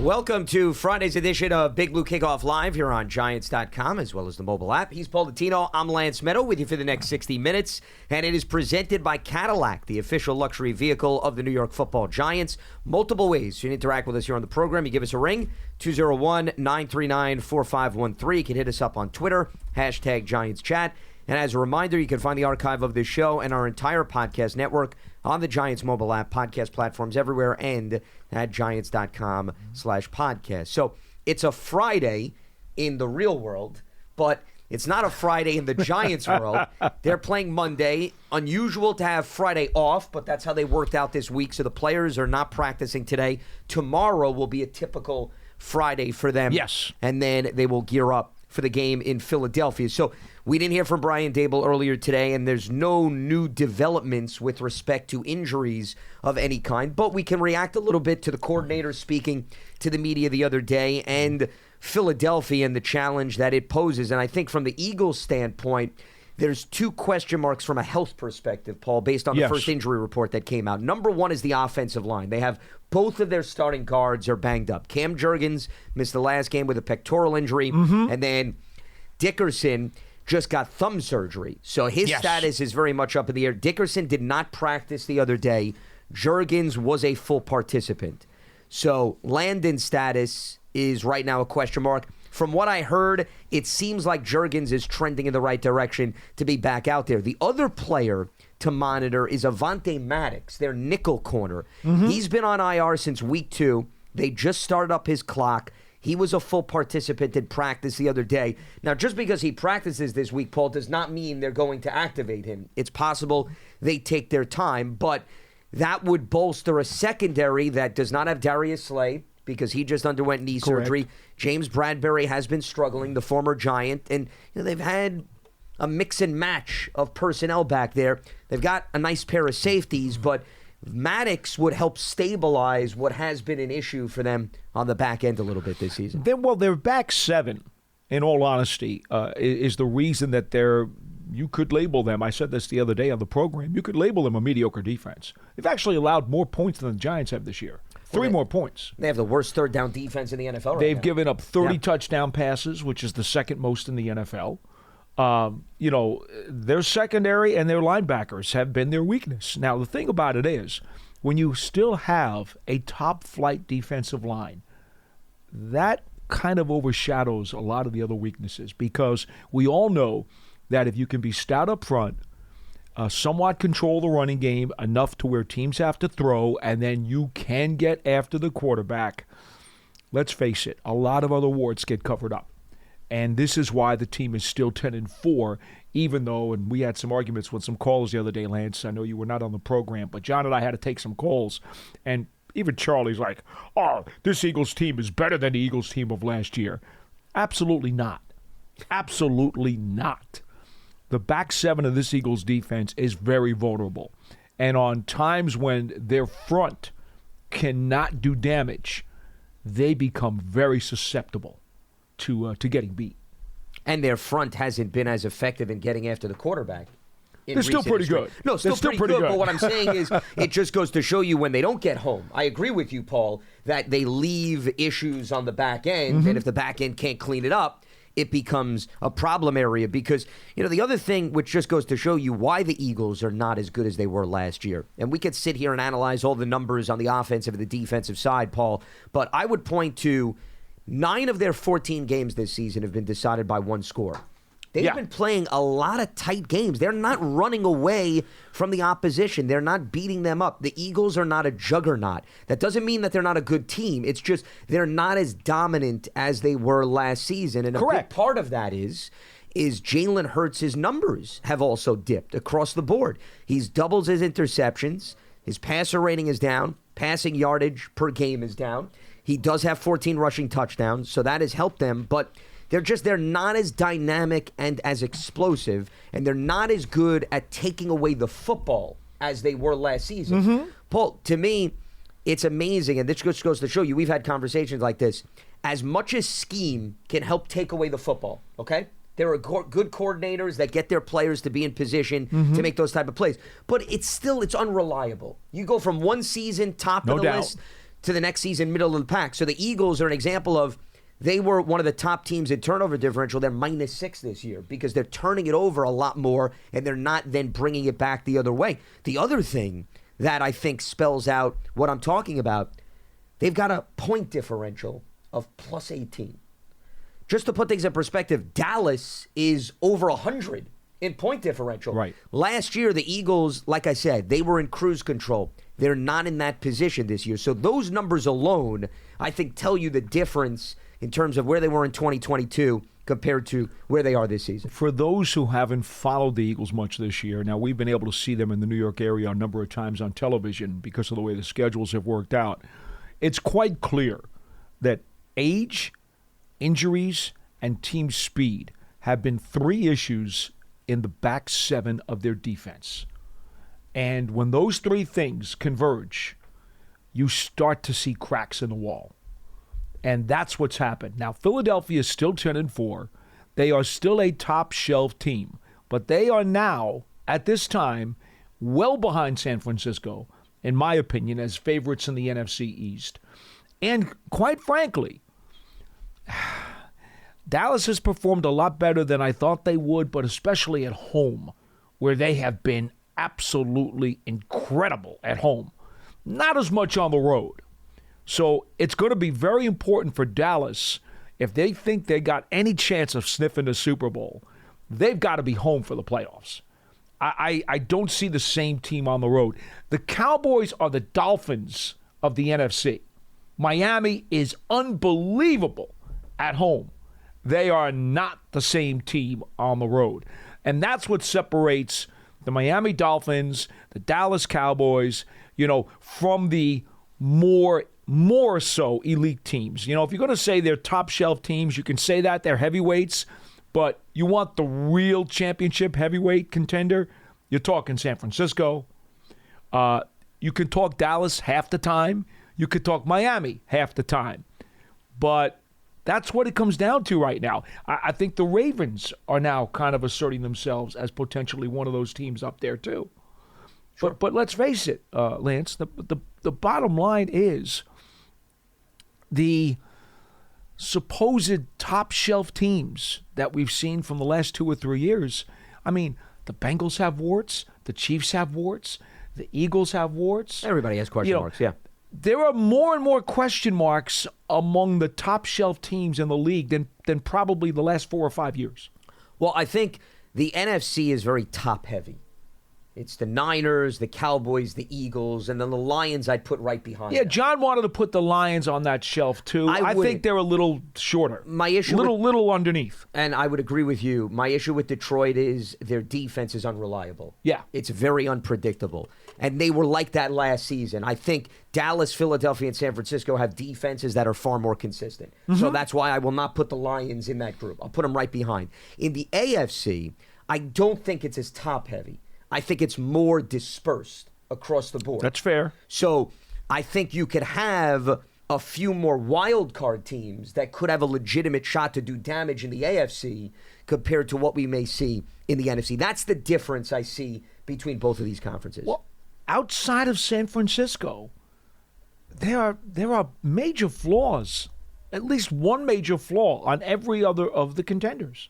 Welcome to Friday's edition of Big Blue Kickoff Live here on Giants.com as well as the mobile app. He's Paul Dottino. I'm Lance Medow with you for the next 60 minutes. And it is presented by Cadillac, the official luxury vehicle of the New York Football Giants. Multiple ways you can interact with us here on the program. You give us a ring, 201-939-4513. You can hit us up on Twitter, hashtag GiantsChat. And as a reminder, you can find the archive of this show and our entire podcast network on the Giants mobile app, podcast platforms everywhere, and at Giants.com/podcast. So it's a Friday in the real world, but it's not a Friday in the Giants world. They're playing Monday. Unusual to have Friday off, but that's how they worked out this week. So the players are not practicing today. Tomorrow will be a typical Friday for them. Yes. And then they will gear up for the game in Philadelphia. So we didn't hear from Brian Daboll earlier today, and there's no new developments with respect to injuries of any kind, but we can react a little bit to the coordinator speaking to the media the other day and Philadelphia and the challenge that it poses. And I think from the Eagles' standpoint, there's two question marks from a health perspective, Paul, based on the first injury report that came out. Number one is the offensive line. They have both of their starting guards are banged up. Cam Jurgens missed the last game with a pectoral injury, and then Dickerson just got thumb surgery. So his status is very much up in the air. Dickerson did not practice the other day. Jurgens was a full participant. So Landon's status is right now a question mark. From what I heard, it seems like Jurgens is trending in the right direction to be back out there. The other player to monitor is Avonte Maddox, their nickel corner. He's been on IR since week 2. They just started up his clock. He was a full participant in practice the other day. Now, just because he practices this week, Paul, does not mean they're going to activate him. It's possible they take their time, but that would bolster a secondary that does not have Darius Slay, because he just underwent knee surgery. James Bradbury has been struggling, the former Giant, and they've had a mix and match of personnel back there. They've got a nice pair of safeties, but Maddox would help stabilize what has been an issue for them on the back end a little bit this season. Their back seven, in all honesty, is the reason that you could label them, I said this the other day on the program, you could label them a mediocre defense. They've actually allowed more points than the Giants have this year. Three more points. They have the worst third down defense in the NFL right now. They've given up 30 touchdown passes, which is the second most in the NFL. Their secondary and their linebackers have been their weakness. Now, the thing about it is, when you still have a top-flight defensive line, that kind of overshadows a lot of the other weaknesses, because we all know that if you can be stout up front, somewhat control the running game enough to where teams have to throw, and then you can get after the quarterback, let's face it, a lot of other warts get covered up. And this is why the team is still 10-4, even though, and we had some arguments with some callers the other day, Lance. I know you were not on the program, but John and I had to take some calls. And even Charlie's like, oh, this Eagles team is better than the Eagles team of last year. Absolutely not. Absolutely not. The back seven of this Eagles defense is very vulnerable. And on times when their front cannot do damage, they become very susceptible to getting beat. And their front hasn't been as effective in getting after the quarterback. They're still pretty good. No, still pretty good. But what I'm saying is, it just goes to show you when they don't get home. I agree with you, Paul, that they leave issues on the back end, and if the back end can't clean it up, it becomes a problem area. Because, the other thing, which just goes to show you why the Eagles are not as good as they were last year, and we could sit here and analyze all the numbers on the offensive and the defensive side, Paul, but I would point to 9 of their 14 games this season have been decided by one score. They've been playing a lot of tight games. They're not running away from the opposition. They're not beating them up. The Eagles are not a juggernaut. That doesn't mean that they're not a good team. It's just they're not as dominant as they were last season. And a big part of that is Jalen Hurts' numbers have also dipped across the board. He's doubles his interceptions. His passer rating is down. Passing yardage per game is down. He does have 14 rushing touchdowns, so that has helped them. But they're not as dynamic and as explosive, and they're not as good at taking away the football as they were last season. Paul, to me, it's amazing, and this just goes to show you, we've had conversations like this. As much as scheme can help take away the football, okay? There are good coordinators that get their players to be in position to make those type of plays. But it's unreliable. You go from one season top of the list to the next season, middle of the pack. So the Eagles are an example of they were one of the top teams in turnover differential. They're -6 this year because they're turning it over a lot more, and they're not then bringing it back the other way. The other thing that I think spells out what I'm talking about, they've got a point differential of +18. Just to put things in perspective, Dallas is over 100 in point differential. Right. Last year, the Eagles, like I said, they were in cruise control. They're not in that position this year. So those numbers alone, I think, tell you the difference in terms of where they were in 2022 compared to where they are this season. For those who haven't followed the Eagles much this year, now we've been able to see them in the New York area a number of times on television because of the way the schedules have worked out. It's quite clear that age, injuries, and team speed have been 3 issues in the back 7 of their defense. And when those 3 things converge, you start to see cracks in the wall. And that's what's happened. Now, Philadelphia is still 10-4. They are still a top shelf team. But they are now, at this time, well behind San Francisco, in my opinion, as favorites in the NFC East. And quite frankly, Dallas has performed a lot better than I thought they would, but especially at home, where they have been absolutely incredible at home. Not as much on the road. So it's going to be very important for Dallas, if they think they got any chance of sniffing the Super Bowl, they've got to be home for the playoffs. I don't see the same team on the road. The Cowboys are the Dolphins of the NFC. Miami is unbelievable at home. They are not the same team on the road. And that's what separates the Miami Dolphins, the Dallas Cowboys, from the more so elite teams. If you're going to say they're top shelf teams, you can say that they're heavyweights, but you want the real championship heavyweight contender, you're talking San Francisco. You can talk Dallas half the time. You could talk Miami half the time. But that's what it comes down to right now. I think the Ravens are now kind of asserting themselves as potentially one of those teams up there too. Sure. But let's face it, Lance, the bottom line is the supposed top shelf teams that we've seen from the last 2 or 3 years. I mean, the Bengals have warts, the Chiefs have warts, the Eagles have warts. Everybody has question marks, yeah. There are more and more question marks among the top shelf teams in the league than probably the last 4 or 5 years. Well, I think the NFC is very top heavy. It's the Niners, the Cowboys, the Eagles, and then the Lions I'd put right behind them. John wanted to put the Lions on that shelf too. I think they're a little shorter. My issue little underneath. And I would agree with you. My issue with Detroit is their defense is unreliable. Yeah. It's very unpredictable. And they were like that last season. I think Dallas, Philadelphia, and San Francisco have defenses that are far more consistent. Mm-hmm. So that's why I will not put the Lions in that group. I'll put them right behind. In the AFC, I don't think it's as top heavy. I think it's more dispersed across the board. That's fair. So I think you could have a few more wild card teams that could have a legitimate shot to do damage in the AFC compared to what we may see in the NFC. That's the difference I see between both of these conferences. Well, outside of San Francisco, there are major flaws, at least one major flaw on every other of the contenders.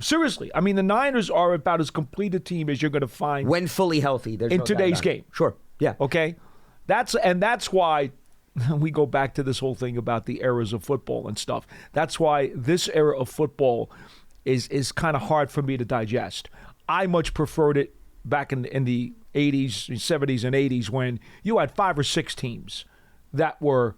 Seriously, I mean, the Niners are about as complete a team as you're going to find when fully healthy. There's in no today's game. Sure, yeah. Okay, that's why we go back to this whole thing about the eras of football and stuff. That's why this era of football is kind of hard for me to digest. I much preferred it back in the 80s, 70s, and 80s when you had 5 or 6 teams that were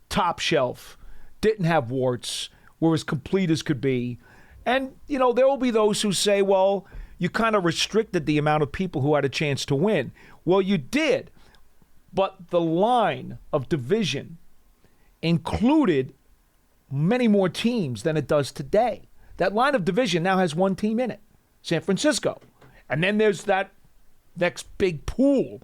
top shelf, didn't have warts, were as complete as could be. And, there will be those who say, well, you kind of restricted the amount of people who had a chance to win. Well, you did. But the line of division included many more teams than it does today. That line of division now has 1 team in it, San Francisco. And then there's that next big pool.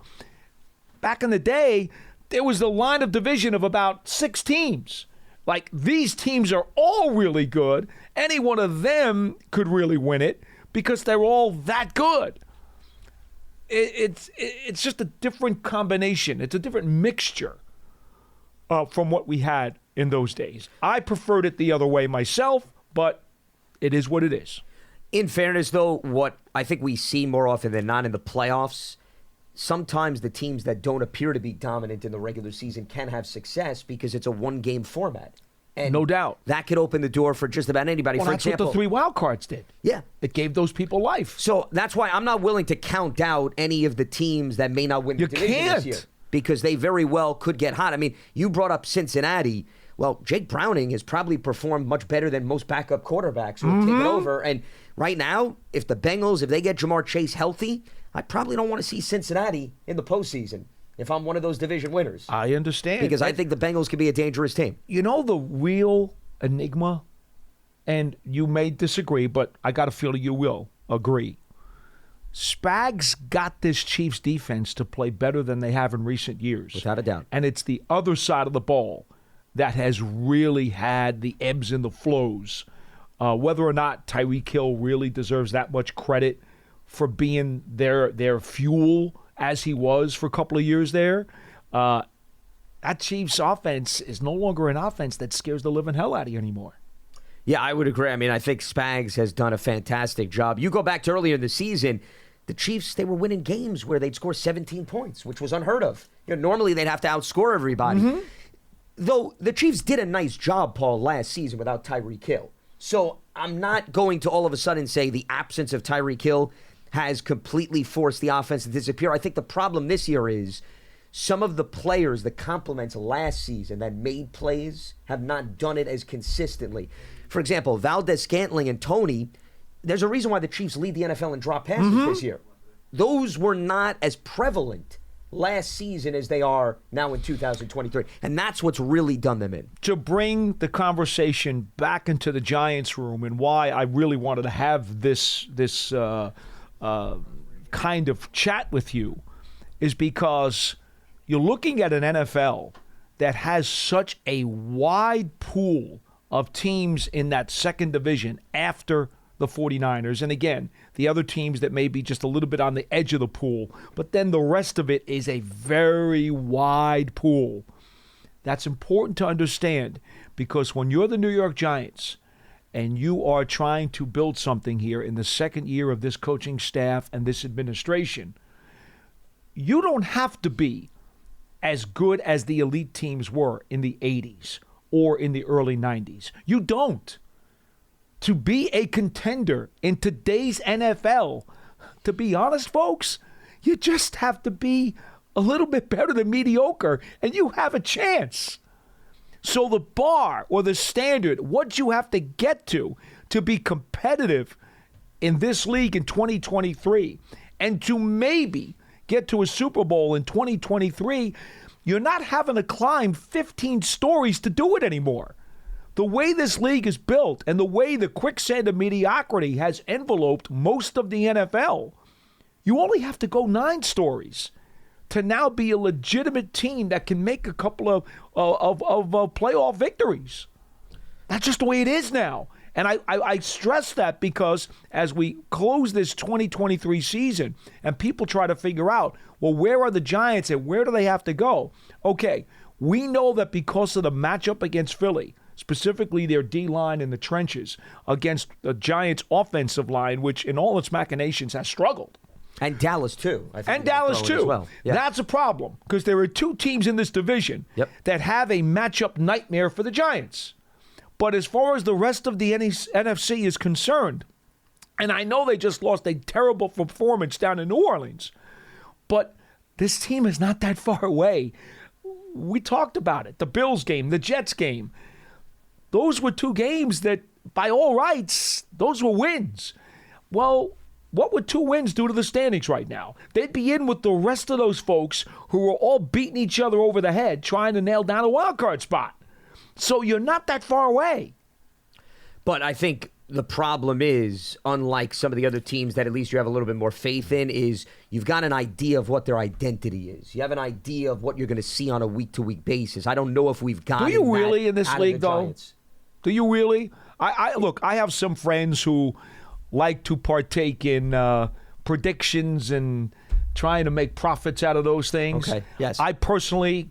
Back in the day, there was the line of division of about 6 teams. Like, these teams are all really good. Any one of them could really win it because they're all that good. It's just a different combination. It's a different mixture. from what we had in those days. I preferred it the other way myself, but it is what it is. In fairness, though, what I think we see more often than not in the playoffs, sometimes the teams that don't appear to be dominant in the regular season can have success because it's a one-game format. And no doubt. That could open the door for just about anybody. Well, for that's example, what the 3 wild cards did. Yeah. It gave those people life. So that's why I'm not willing to count out any of the teams that may not win the division this year, because they very well could get hot. I mean, you brought up Cincinnati. Well, Jake Browning has probably performed much better than most backup quarterbacks who have taken over. And right now, if the Bengals, if they get Jamar Chase healthy, I probably don't want to see Cincinnati in the postseason if I'm one of those division winners. I understand. Because I think the Bengals could be a dangerous team. You know the real enigma, and you may disagree, but I got a feeling you will agree. Spags got this Chiefs defense to play better than they have in recent years. Without a doubt. And it's the other side of the ball that has really had the ebbs and the flows. Whether or not Tyreek Hill really deserves that much credit for being their fuel as he was for a couple of years there, that Chiefs offense is no longer an offense that scares the living hell out of you anymore. Yeah, I would agree. I mean, I think Spags has done a fantastic job. You go back to earlier in the season, the Chiefs, they were winning games where they'd score 17 points, which was unheard of. Normally they'd have to outscore everybody. Though the Chiefs did a nice job, Paul, last season without Tyreek Hill. So I'm not going to all of a sudden say the absence of Tyreek Hill has completely forced the offense to disappear. I think the problem this year is some of the players, the complements last season that made plays, have not done it as consistently. For example, Valdez-Scantling and Toney, there's a reason why the Chiefs lead the NFL in drop passes this year. Those were not as prevalent last season as they are now in 2023. And that's what's really done them in. To bring the conversation back into the Giants room, and why I really wanted to have this kind of chat with you, is because you're looking at an NFL that has such a wide pool of teams in that second division after the 49ers. And again, the other teams that may be just a little bit on the edge of the pool. But then the rest of it is a very wide pool. That's important to understand, because when you're the New York Giants and you are trying to build something here in the second year of this coaching staff and this administration, you don't have to be as good as the elite teams were in the 80s or in the early 90s. You don't. To be a contender in today's NFL, to be honest, folks, you just have to be a little bit better than mediocre, and you have a chance. So the bar or the standard, what you have to get to be competitive in this league in 2023 and to maybe get to a Super Bowl in 2023, you're not having to climb 15 stories to do it anymore. The way this league is built and the way the quicksand of mediocrity has enveloped most of the NFL, you only have to go 9 stories to now be a legitimate team that can make a couple of playoff victories. That's just the way it is now. And I stress that because as we close this 2023 season and people try to figure out, well, where are the Giants and where do they have to go? Okay, we know that because of the matchup against Philly, specifically their D-line in the trenches against the Giants' offensive line, which in all its machinations has struggled. And Dallas, too. And Dallas, too. Well. Yeah. That's a problem because there are 2 teams in this division that have a matchup nightmare for the Giants. But as far as the rest of the NFC is concerned, and I know they just lost a terrible performance down in New Orleans, but this team is not that far away. We talked about it. The Bills game, the Jets game. Those were 2 games that, by all rights, those were wins. Well, what would 2 wins do to the standings right now? They'd be in with the rest of those folks who are all beating each other over the head trying to nail down a wild card spot. So you're not that far away. But I think the problem is, unlike some of the other teams that at least you have a little bit more faith in, is you've got an idea of what their identity is. You have an idea of what you're going to see on a week-to-week basis. I don't know if we've gotten that. Do you really in this league, though? Giants. Do you really? Look, I have some friends who like to partake in predictions and trying to make profits out of those things. Okay, yes. I personally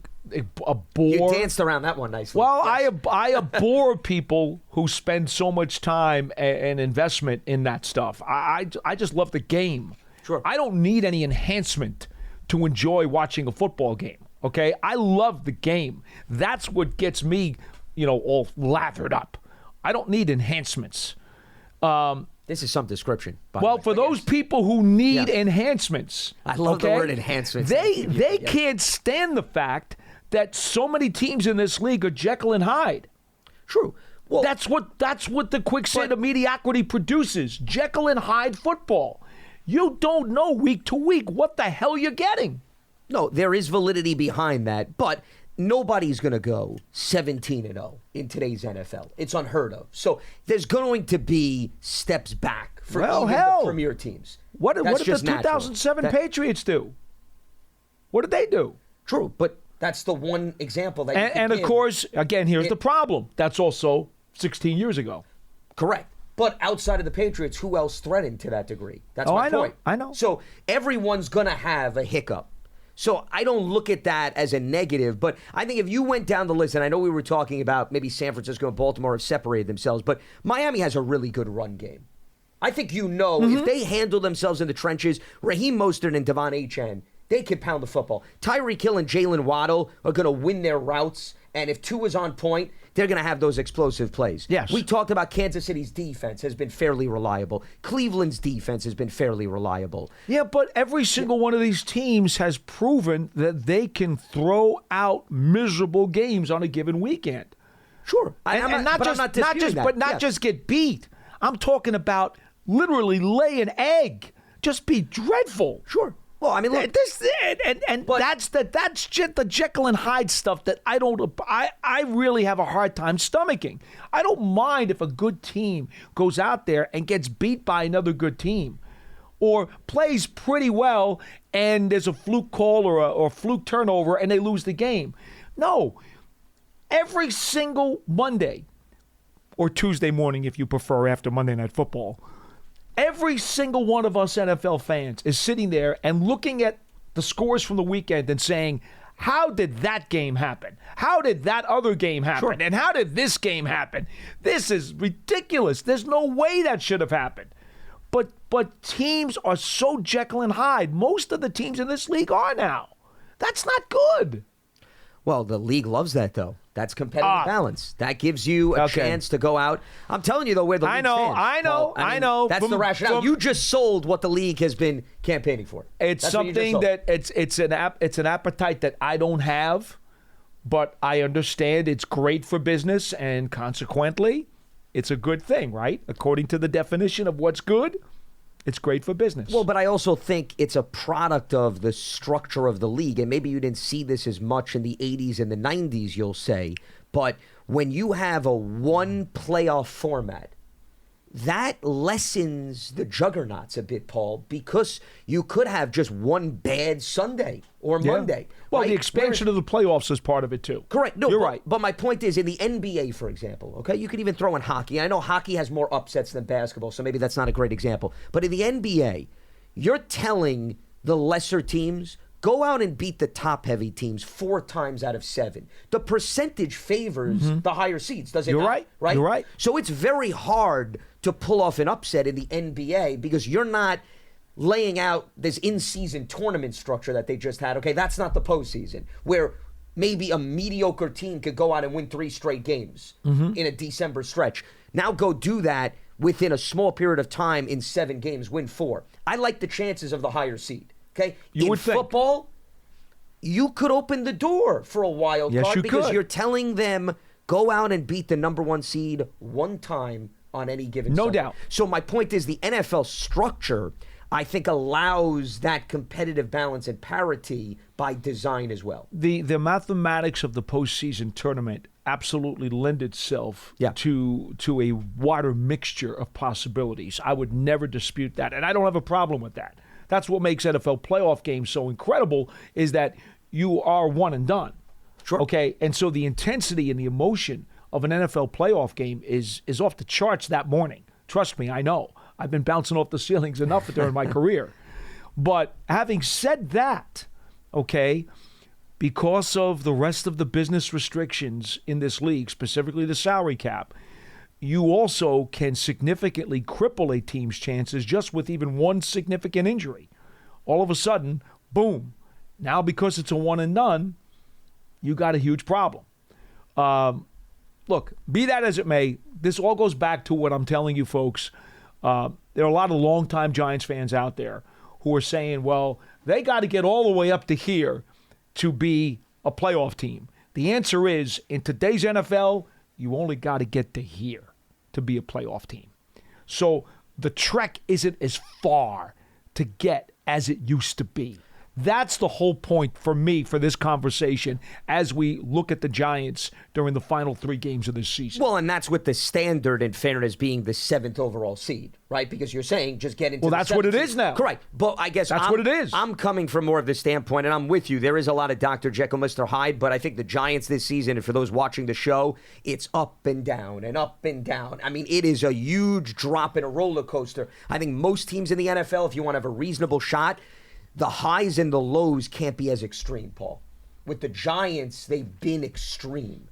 abhor. You danced around that one nicely. Well, Yes. I abhor people who spend so much time and investment in that stuff. I just love the game. Sure. I don't need any enhancement to enjoy watching a football game. Okay, I love the game. That's what gets me, all lathered up. I don't need enhancements. This is some description. Well, for those people who need enhancements, I love the word enhancements. They can't stand the fact that so many teams in this league are Jekyll and Hyde. True. Well, That's what the quicksand of mediocrity produces. Jekyll and Hyde football. You don't know week to week what the hell you're getting. no, there is validity behind that, but nobody's going to go 17-0 in today's NFL. It's unheard of. So there's going to be steps back for even the premier teams. What did the 2007 Patriots do? What did they do? True, but that's the one example that you And of give. course, again, here's the problem. That's also 16 years ago. Correct. But outside of the Patriots, who else threatened to that degree? That's my point. I know. So everyone's going to have a hiccup. So I don't look at that as a negative, but I think if you went down the list, and I know we were talking about maybe San Francisco and Baltimore have separated themselves, but Miami has a really good run game. I think if they handle themselves in the trenches, Raheem Mostert and Devon Achane, they can pound the football. Tyreek Hill and Jalen Waddle are going to win their routes, and if two is on point, they're going to have those explosive plays. Yes. We talked about Kansas City's defense has been fairly reliable. Cleveland's defense has been fairly reliable. Yeah, but every single one of these teams has proven that they can throw out miserable games on a given weekend. Sure. Not just get beat. I'm talking about literally lay an egg. Just be dreadful. Sure. Well, I mean, look, that's the Jekyll and Hyde stuff that I really have a hard time stomaching. I don't mind if a good team goes out there and gets beat by another good team, or plays pretty well and there's a fluke call or a fluke turnover and they lose the game. No, every single Monday or Tuesday morning, if you prefer, after Monday Night Football. Every single one of us NFL fans is sitting there and looking at the scores from the weekend and saying, how did that game happen? How did that other game happen? Sure. And how did this game happen? This is ridiculous. There's no way that should have happened. But teams are so Jekyll and Hyde. Most of the teams in this league are now. That's not good. Well, the league loves that, though. That's competitive balance. That gives you a chance to go out. I'm telling you, though, where the league stands. I know. That's the rationale. You just sold what the league has been campaigning for. It's something that it's an appetite that I don't have, but I understand it's great for business, and consequently, it's a good thing, right? According to the definition of what's good, it's great for business. Well, but I also think it's a product of the structure of the league, and maybe you didn't see this as much in the 80s and the 90s, you'll say, but when you have a one playoff format, that lessens the juggernauts a bit, Paul, because you could have just one bad Sunday or Monday. Well, right? the expansion of the playoffs is part of it, too. Correct. No, you're right. But my point is, in the NBA, for example, okay, you could even throw in hockey. I know hockey has more upsets than basketball, so maybe that's not a great example. But in the NBA, you're telling the lesser teams, go out and beat the top-heavy teams 4 times out of 7. The percentage favors the higher seeds, does it You're not? right. You're right. So it's very hard to pull off an upset in the NBA because you're not laying out this in-season tournament structure that they just had. Okay, that's not the postseason, where maybe a mediocre team could go out and win 3 straight games in a December stretch. Now go do that within a small period of time in 7 games, win 4. I like the chances of the higher seed. Okay, in football, you could open the door for a wild card because you're telling them go out and beat the number 1 seed one time on any given Sunday. No doubt. So my point is the NFL structure, I think, allows that competitive balance and parity by design as well. The mathematics of the postseason tournament absolutely lend itself to a wider mixture of possibilities. I would never dispute that, and I don't have a problem with that. That's what makes NFL playoff games so incredible, is that you are one and done. Sure. Okay, and so the intensity and the emotion of an NFL playoff game is off the charts that morning. Trust me, I know. I've been bouncing off the ceilings enough during my career. But having said that, okay, because of the rest of the business restrictions in this league, specifically the salary cap, you also can significantly cripple a team's chances just with even one significant injury. All of a sudden, boom. Now because it's a one and done, you got a huge problem. Look, be that as it may, this all goes back to what I'm telling you folks. There are a lot of longtime Giants fans out there who are saying, well, they got to get all the way up to here to be a playoff team. The answer is, in today's NFL, you only got to get to here to be a playoff team. So the trek isn't as far to get as it used to be. That's the whole point for me for this conversation as we look at the Giants during the final 3 games of this season. Well, and that's with the standard, in fairness, being the 7th overall seed, right? Because you're saying just get into that's what it is now. Correct. But I guess that's what it is. I'm coming from more of the standpoint, and I'm with you. There is a lot of Dr. Jekyll, Mr. Hyde, but I think the Giants this season, and for those watching the show, it's up and down and up and down. I mean, it is a huge drop in a roller coaster. I think most teams in the NFL, if you want to have a reasonable shot, the highs and the lows can't be as extreme, Paul. With the Giants, they've been extreme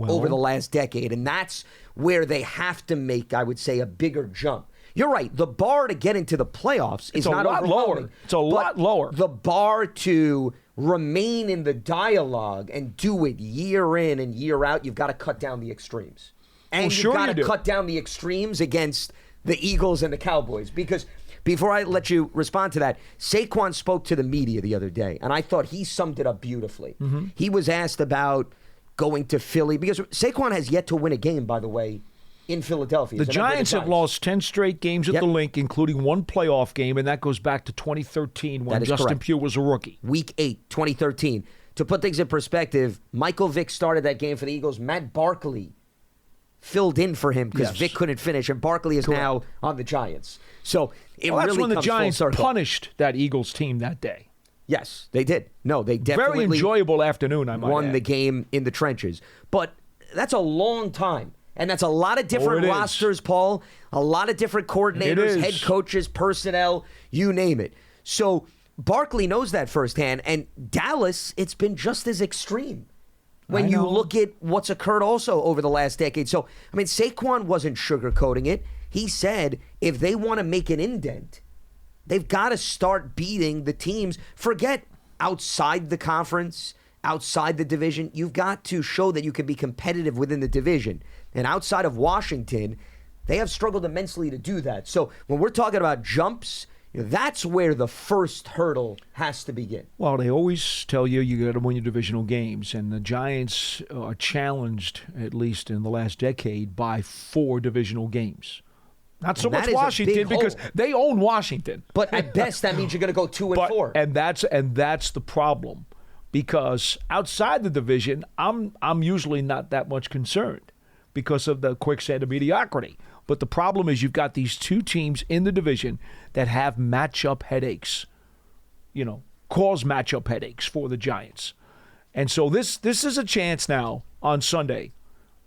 over the last decade, and that's where they have to make, I would say, a bigger jump. You're right. The bar to get into the playoffs is not overwhelming. Lower. It's a lot lower. The bar to remain in the dialogue and do it year in and year out, you've got to cut down the extremes. And you've got to cut down the extremes against the Eagles and the Cowboys, because before I let you respond to that, Saquon spoke to the media the other day, and I thought he summed it up beautifully. Mm-hmm. He was asked about going to Philly, because Saquon has yet to win a game, by the way, in Philadelphia. The Giants have lost 10 straight games at the Link, including one playoff game, and that goes back to 2013 when Justin Pugh was a rookie. Week 8, 2013. To put things in perspective, Michael Vick started that game for the Eagles. Matt Barkley filled in for him because Vick couldn't finish, and Barkley is now on the Giants. So it really that's when the Giants full circle. Punished that Eagles team that day. Yes, they did. No, they definitely very enjoyable afternoon. I might won add. the game in the trenches, but that's a long time, and that's a lot of different rosters, Paul. A lot of different coordinators, head coaches, personnel, you name it. So Barkley knows that firsthand, and Dallas, it's been just as extreme when you look at what's occurred also over the last decade. So, I mean, Saquon wasn't sugarcoating it. He said if they want to make an indent, they've got to start beating the teams. Forget outside the conference, outside the division. You've got to show that you can be competitive within the division. And outside of Washington, they have struggled immensely to do that. So when we're talking about jumps, that's where the first hurdle has to begin. Well, they always tell you got to win your divisional games, and the Giants are challenged, at least in the last decade, by 4 divisional games. Not so much Washington, because they own Washington. But at best, that means you're going to go 2-4. And that's the problem, because outside the division, I'm usually not that much concerned because of the quicksand of mediocrity. But the problem is you've got these 2 teams in the division that have matchup headaches, cause matchup headaches for the Giants. And so this is a chance now on Sunday.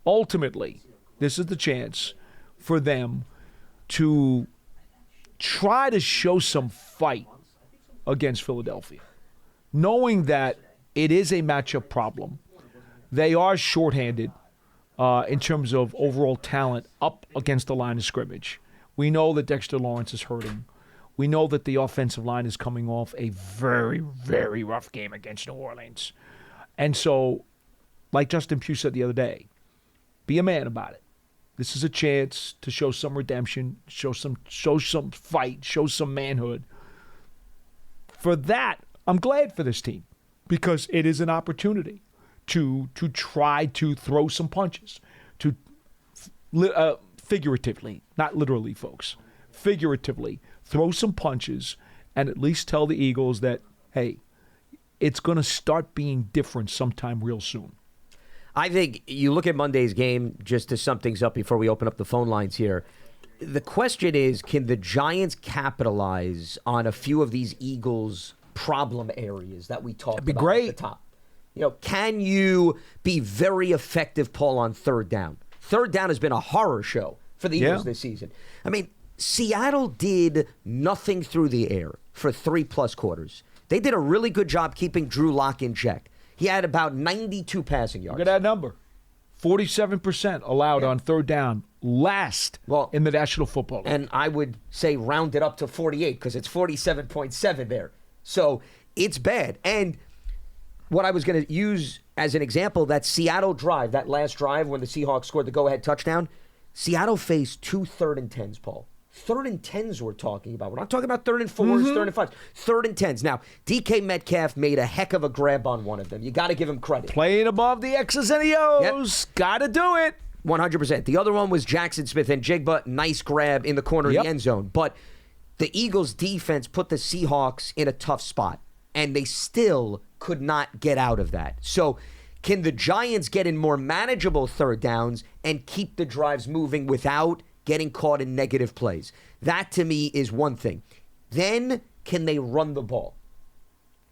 Ultimately, this is the chance for them to try to show some fight against Philadelphia, knowing that it is a matchup problem. They are shorthanded in terms of overall talent up against the line of scrimmage. We know that Dexter Lawrence is hurting. We know that the offensive line is coming off a very, very rough game against New Orleans. And so, like Justin Pugh said the other day, be a man about it. This is a chance to show some redemption, show some fight, show some manhood. For that, I'm glad for this team, because it is an opportunity to try to throw some punches, to figuratively, not literally, folks, figuratively throw some punches and at least tell the Eagles that, hey, it's going to start being different sometime real soon. I think you look at Monday's game, just to sum things up before we open up the phone lines here. The question is, can the Giants capitalize on a few of these Eagles' problem areas that we talked about at the top? Can you be very effective, Paul, on third down? Third down has been a horror show for the Eagles this season. I mean, Seattle did nothing through the air for 3+ quarters. They did a really good job keeping Drew Lock in check. he had about 92 passing yards. Look at that number. 47% allowed on third down, last in the National Football League. And I would say round it up to 48 because it's 47.7 there. So it's bad. And what I was going to use as an example, that Seattle drive, that last drive when the Seahawks scored the go-ahead touchdown, Seattle faced 2 3rd and 10s, Paul. 3rd and 10s we're talking about. We're not talking about 3rd and 4s, 3rd and 5s. 3rd and 10s. Now, DK Metcalf made a heck of a grab on one of them. You got to give him credit. Playing above the X's and the O's. Yep. Got to do it. 100%. The other one was Jackson Smith and Jigba. Nice grab in the corner of the end zone. But the Eagles' defense put the Seahawks in a tough spot, and they still could not get out of that. So can the Giants get in more manageable third downs and keep the drives moving without getting caught in negative plays? That, to me, is one thing. Then, can they run the ball?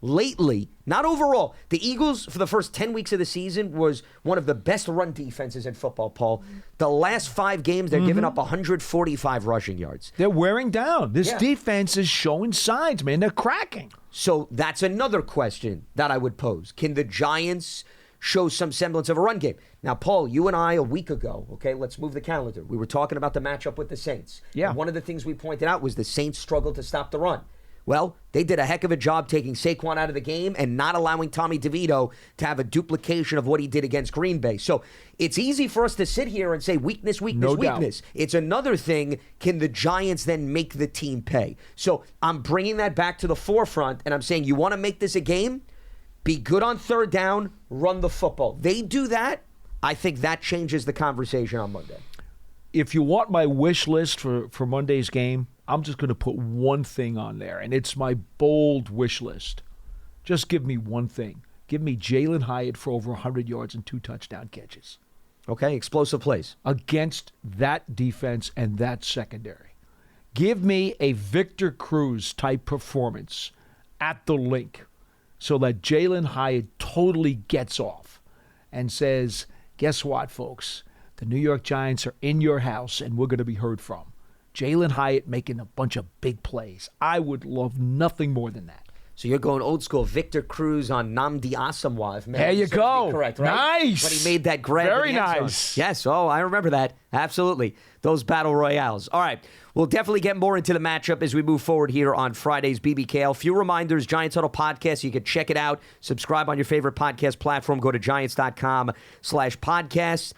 Lately, not overall, the Eagles, for the first 10 weeks of the season, was one of the best run defenses in football, Paul. The last 5 games, they're giving up 145 rushing yards. They're wearing down. This defense is showing signs, man. They're cracking. So that's another question that I would pose. Can the Giants show some semblance of a run game? Now, Paul, you and I a week ago, okay, let's move the calendar. We were talking about the matchup with the Saints. Yeah. And one of the things we pointed out was the Saints struggled to stop the run. Well, they did a heck of a job taking Saquon out of the game and not allowing Tommy DeVito to have a duplication of what he did against Green Bay. So it's easy for us to sit here and say weakness, weakness, weakness. It's another thing, can the Giants then make the team pay? So I'm bringing that back to the forefront, and I'm saying you want to make this a game? Be good on third down, run the football. They do that, I think that changes the conversation on Monday. If you want my wish list for Monday's game, I'm just going to put one thing on there, and it's my bold wish list. Just give me one thing. Give me Jalen Hyatt for over 100 yards and 2 touchdown catches. Okay, explosive plays. Against that defense and that secondary. Give me a Victor Cruz-type performance at the link so that Jalen Hyatt totally gets off and says, guess what, folks? The New York Giants are in your house, and we're going to be heard from. Jalen Hyatt making a bunch of big plays. I would love nothing more than that. So you're going old school Victor Cruz on Nnamdi Asomugha. There you go. Correct, right? Nice. When he made that grab. Very nice. Yes. Oh, I remember that. Absolutely. Those battle royales. All right. We'll definitely get more into the matchup as we move forward here on Friday's BBKL. Few reminders, Giants Huddle Podcast. You can check it out. Subscribe on your favorite podcast platform. Go to giants.com/podcasts.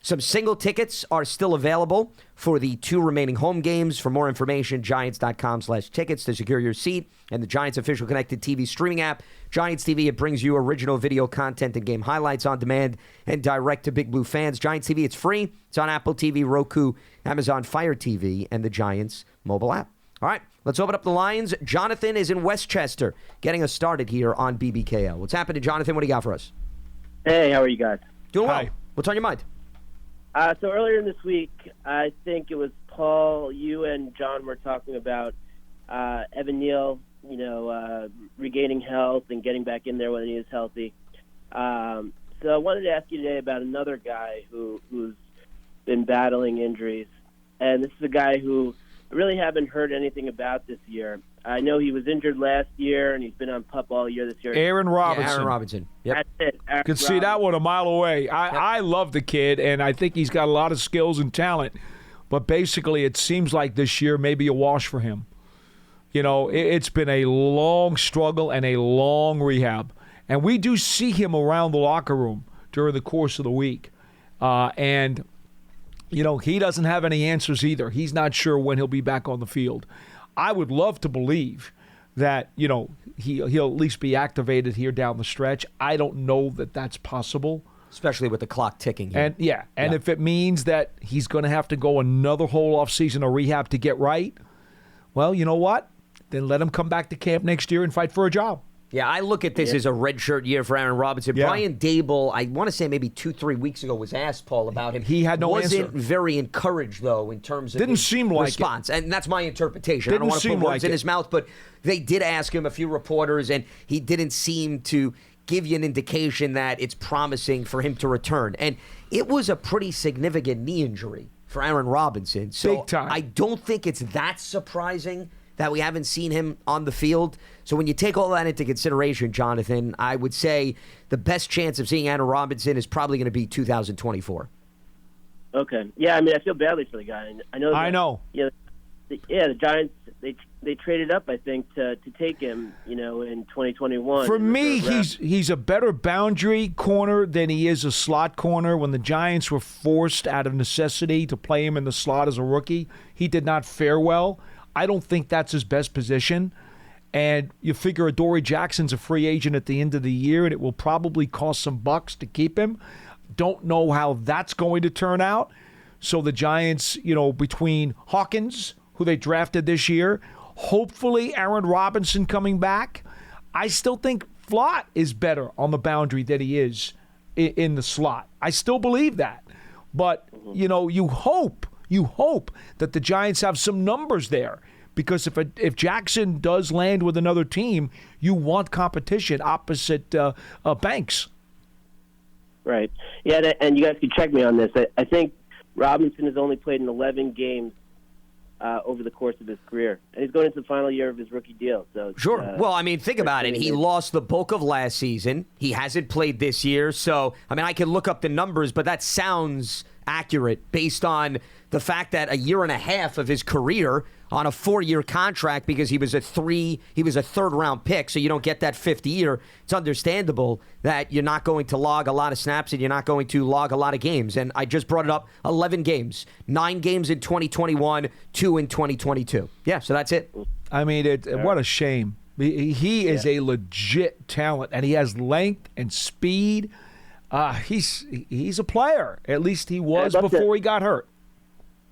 Some single tickets are still available for the 2 remaining home games. For more information, giants.com/tickets to secure your seat. And the Giants official connected TV streaming app, Giants TV. It brings you original video content and game highlights on demand and direct to Big Blue fans. Giants TV, it's free. It's on Apple TV, Roku, Amazon Fire TV, and the Giants mobile app. All right, let's open up the lines. Jonathan is in Westchester, getting us started here on BBKL. What's happening, Jonathan? What do you got for us? Hey, how are you guys? Doing well. Hi. What's on your mind? So earlier in this week, I think it was Paul, you and John were talking about Evan Neal, regaining health and getting back in there when he is healthy. So I wanted to ask you today about another guy who's been battling injuries. And this is a guy who I really haven't heard anything about this year. I know he was injured last year, and he's been on PUP all year this year. Aaron Robinson. Yeah, Aaron Robinson. Yep. That's it. Aaron Could see that one a mile away. I love the kid, and I think he's got a lot of skills and talent. But basically, it seems like this year may be a wash for him. You know, it's been a long struggle and a long rehab. And we do see him around the locker room during the course of the week. And, he doesn't have any answers either. He's not sure when he'll be back on the field. I would love to believe that, he'll at least be activated here down the stretch. I don't know that that's possible. Especially with the clock ticking here. And if it means that he's going to have to go another whole offseason of rehab to get right, well, you know what? Then let him come back to camp next year and fight for a job. Yeah, I look at this as a redshirt year for Aaron Robinson. Yeah. Brian Dable, I want to say maybe 2-3 weeks ago, was asked, Paul, about him. He had no Wasn't answer. very encouraged, though, in terms of Didn't his seem like response. And that's my interpretation. Didn't I don't want to seem put words like in it. his mouth, but they did ask him, a few reporters, and he didn't seem to give you an indication that it's promising for him to return. And it was a pretty significant knee injury for Aaron Robinson. So Big time. I don't think it's that surprising that we haven't seen him on the field. So when you take all that into consideration, Jonathan, I would say the best chance of seeing Aaron Robinson is probably going to be 2024. Okay. Yeah, I mean, I feel badly for the guy. I know. Yeah, the Giants, they traded up, I think, to take him, in 2021. For me, he's a better boundary corner than he is a slot corner. When the Giants were forced out of necessity to play him in the slot as a rookie, he did not fare well. I don't think that's his best position. And you figure Adoree Jackson's a free agent at the end of the year, and it will probably cost some bucks to keep him. Don't know how that's going to turn out. So the Giants, between Hawkins, who they drafted this year, hopefully Aaron Robinson coming back, I still think Flott is better on the boundary than he is in the slot. I still believe that. But, you hope that the Giants have some numbers there. Because if Jackson does land with another team, you want competition opposite Banks. Right. Yeah, and you guys can check me on this. I think Robinson has only played in 11 games over the course of his career. And he's going into the final year of his rookie deal. So sure. Well, I mean, think about it. He lost the bulk of last season. He hasn't played this year. So, I mean, I can look up the numbers, but that sounds accurate based on the fact that a year and a half of his career on a 4-year contract, because he was a third-round pick, so you don't get that fifth year. It's understandable that you're not going to log a lot of snaps and you're not going to log a lot of games. And I just brought it up, 11 games, 9 games in 2021, 2 in 2022. Yeah, so that's it. I mean, what a shame. He is a legit talent, and he has length and speed. He's a player. At least he was before he got hurt.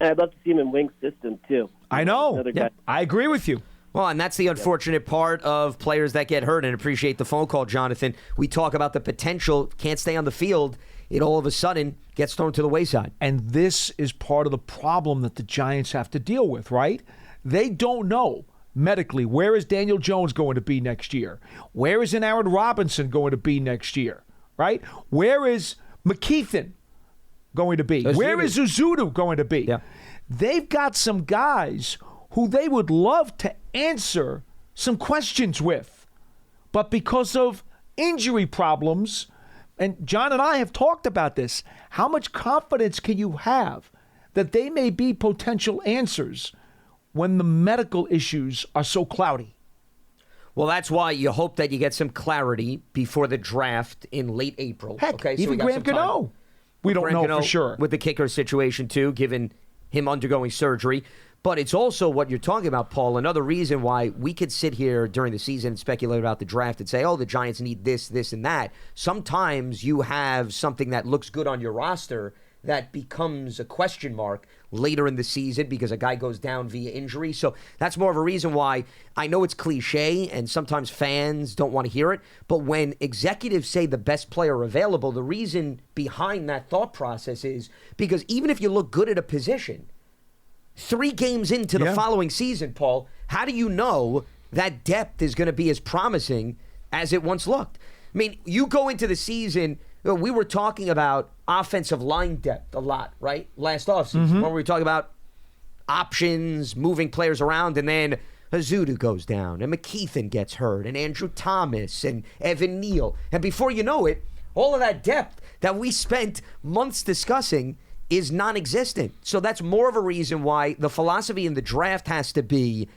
I'd love to see him in Wink's system, too. I know. Yeah, I agree with you. Well, and that's the unfortunate part of players that get hurt, and appreciate the phone call, Jonathan. We talk about the potential, can't stay on the field. It all of a sudden gets thrown to the wayside. And this is part of the problem that the Giants have to deal with, right? They don't know medically, where is Daniel Jones going to be next year? Where is an Aaron Robinson going to be next year, right? Where is McKeithen going to be? Where is Zuzudu going to be? Yeah. They've got some guys who they would love to answer some questions with. But because of injury problems, and John and I have talked about this, how much confidence can you have that they may be potential answers when the medical issues are so cloudy? Well, that's why you hope that you get some clarity before the draft in late April. Heck, okay, so even Graham Gano. We don't know for sure. With the kicker situation, too, given him undergoing surgery. But it's also what you're talking about, Paul, another reason why we could sit here during the season and speculate about the draft and say, oh, the Giants need this, this, and that. Sometimes you have something that looks good on your roster that becomes a question mark later in the season because a guy goes down via injury. So that's more of a reason why I know it's cliche and sometimes fans don't want to hear it. But when executives say the best player available, the reason behind that thought process is because even if you look good at a position, 3 games into the following season, Paul, how do you know that depth is going to be as promising as it once looked? I mean, you go into the season, we were talking about offensive line depth a lot, right? Last offseason, when we were talking about options, moving players around, and then Zuzudu goes down, and McKeithen gets hurt, and Andrew Thomas, and Evan Neal. And before you know it, all of that depth that we spent months discussing is non-existent. So that's more of a reason why the philosophy in the draft has to be,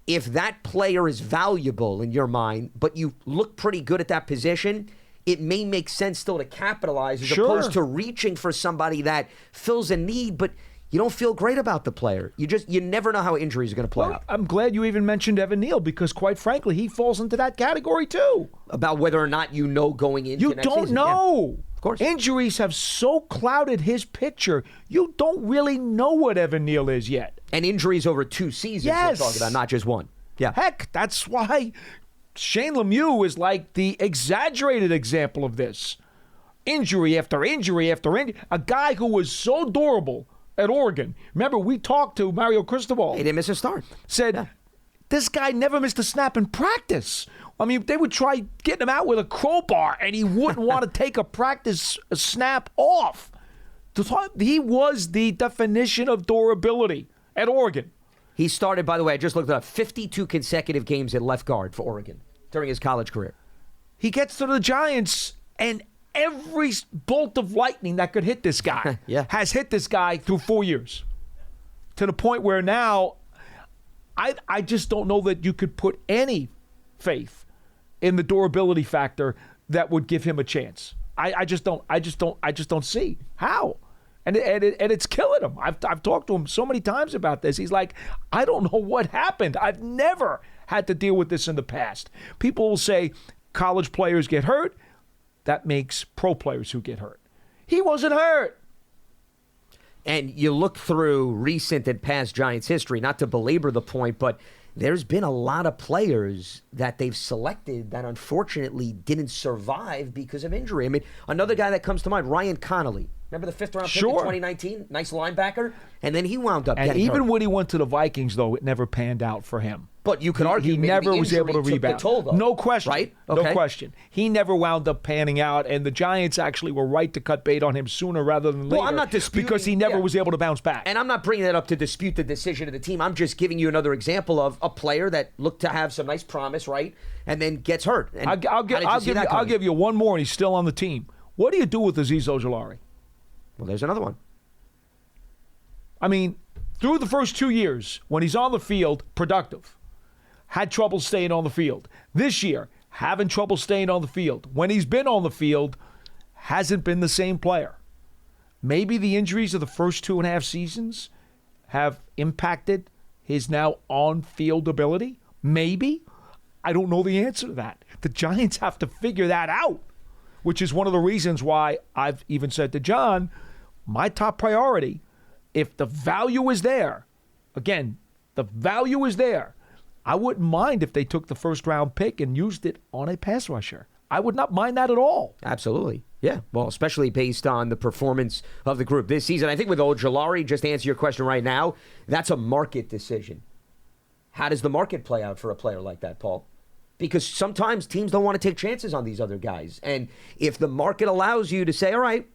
if that player is valuable in your mind, but you look pretty good at that position, it may make sense still to capitalize as opposed to reaching for somebody that fills a need, but you don't feel great about the player. You never know how injuries are going to play out. I'm glad you even mentioned Evan Neal because, quite frankly, he falls into that category too. About whether or not you know going into next season. You don't know. Yeah. Of course. Injuries have so clouded his picture. You don't really know what Evan Neal is yet. And injuries over 2 seasons we're talking about, not just 1. Yeah. Heck, that's why Shane Lemieux is like the exaggerated example of this. Injury after injury after injury. A guy who was so durable at Oregon. Remember, we talked to Mario Cristobal. He didn't miss a start. Said, this guy never missed a snap in practice. I mean, they would try getting him out with a crowbar, and he wouldn't want to take a practice snap off. He was the definition of durability at Oregon. He started, by the way, I just looked it up, 52 consecutive games at left guard for Oregon during his college career. He gets to the Giants, and every bolt of lightning that could hit this guy has hit this guy through 4 years. To the point where now, I just don't know that you could put any faith in the durability factor that would give him a chance. I just don't see how. And it's killing him. I've talked to him so many times about this. He's like, I don't know what happened. I've never had to deal with this in the past. People will say college players get hurt. That makes pro players who get hurt. He wasn't hurt. And you look through recent and past Giants history, not to belabor the point, but there's been a lot of players that they've selected that unfortunately didn't survive because of injury. I mean, another guy that comes to mind, Ryan Connolly. Remember the 5th round pick in 2019? Nice linebacker. And then he wound up getting even hurt. when he went to the Vikings, though, it never panned out for him. But you could argue he maybe never the was able to injury took rebound. the toll, though. No question. Right? Okay. No question. He never wound up panning out, and the Giants actually were right to cut bait on him sooner rather than later. Well, I'm not disputing, because he never was able to bounce back. And I'm not bringing that up to dispute the decision of the team. I'm just giving you another example of a player that looked to have some nice promise, right, and then gets hurt. And I'll give you one more, and he's still on the team. What do you do with Azeez Ojulari? Well, there's another one. I mean, through the first 2 years, when he's on the field, productive. Had trouble staying on the field. This year, having trouble staying on the field. When he's been on the field, hasn't been the same player. Maybe the injuries of the first 2.5 seasons have impacted his now on-field ability. Maybe. I don't know the answer to that. The Giants have to figure that out, which is one of the reasons why I've even said to John, my top priority, if the value is there, again, the value is there, I wouldn't mind if they took the first-round pick and used it on a pass rusher. I would not mind that at all. Absolutely. Yeah. Well, especially based on the performance of the group this season. I think with Ojulari, just to answer your question right now, that's a market decision. How does the market play out for a player like that, Paul? Because sometimes teams don't want to take chances on these other guys. And if the market allows you to say, all right,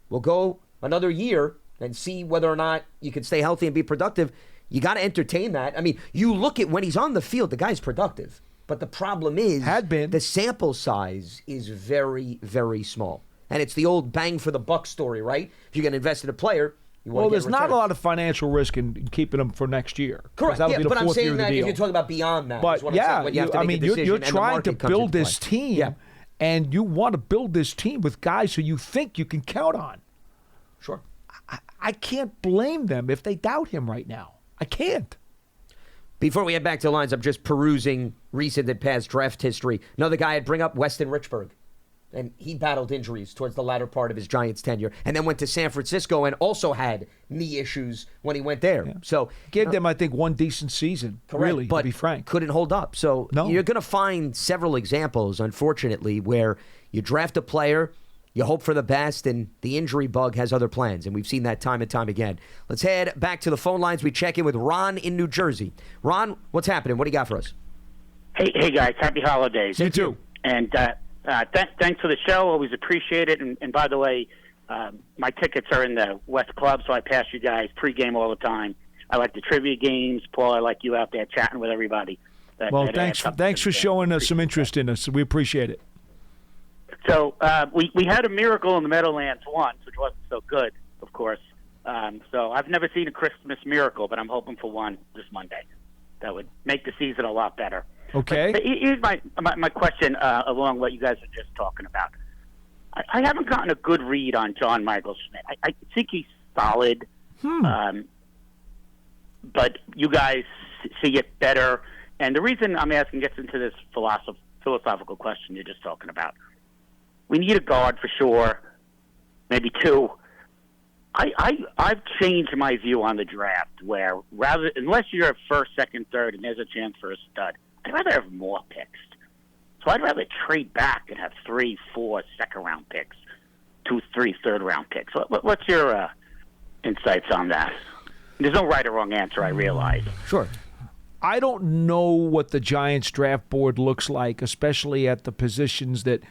we'll go another year and see whether or not you can stay healthy and be productive, you got to entertain that. I mean, you look at when he's on the field, the guy's productive. But the problem is the sample size is very, very small. And it's the old bang for the buck story, right? If you're going to invest in a player, you want to get there's not a lot of financial risk in keeping him for next year. Correct. That'll be the but I'm fourth year saying of the that deal. if you're talking about beyond that. But is what I'm saying, when you have to make a decision you're and the trying to market comes build into this play. team, and you want to build this team with guys who you think you can count on. Sure. I can't blame them if they doubt him right now. I can't. Before we head back to the lines, I'm just perusing recent and past draft history. Another guy I'd bring up, Weston Richburg. And he battled injuries towards the latter part of his Giants tenure. And then went to San Francisco and also had knee issues when he went there. Yeah. So gave them, I think, one decent season, really, but to be frank. Couldn't hold up. So you're going to find several examples, unfortunately, where you draft a player, you hope for the best, and the injury bug has other plans. And we've seen that time and time again. Let's head back to the phone lines. We check in with Ron in New Jersey. Ron, what's happening? What do you got for us? Hey guys. Happy holidays. You too. And thanks for the show. Always appreciate it. And by the way, my tickets are in the West Club, so I pass you guys pregame all the time. I like the trivia games. Paul, I like you out there chatting with everybody. Thanks for showing us some interest in us. We appreciate it. So we had a miracle in the Meadowlands once, which wasn't so good, of course. So I've never seen a Christmas miracle, but I'm hoping for one this Monday. That would make the season a lot better. Okay. But here's my question along what you guys are just talking about. I haven't gotten a good read on John Michael Schmidt. I think he's solid, but you guys see it better. And the reason I'm asking gets into this philosophical question you're just talking about. We need a guard for sure, maybe two. I've changed my view on the draft where unless you're a first, second, third, and there's a chance for a stud, I'd rather have more picks. So I'd rather trade back and have 3, 4 second-round picks, 2, 3 third-round picks. What's your insights on that? There's no right or wrong answer, I realize. Sure. I don't know what the Giants draft board looks like, especially at the positions that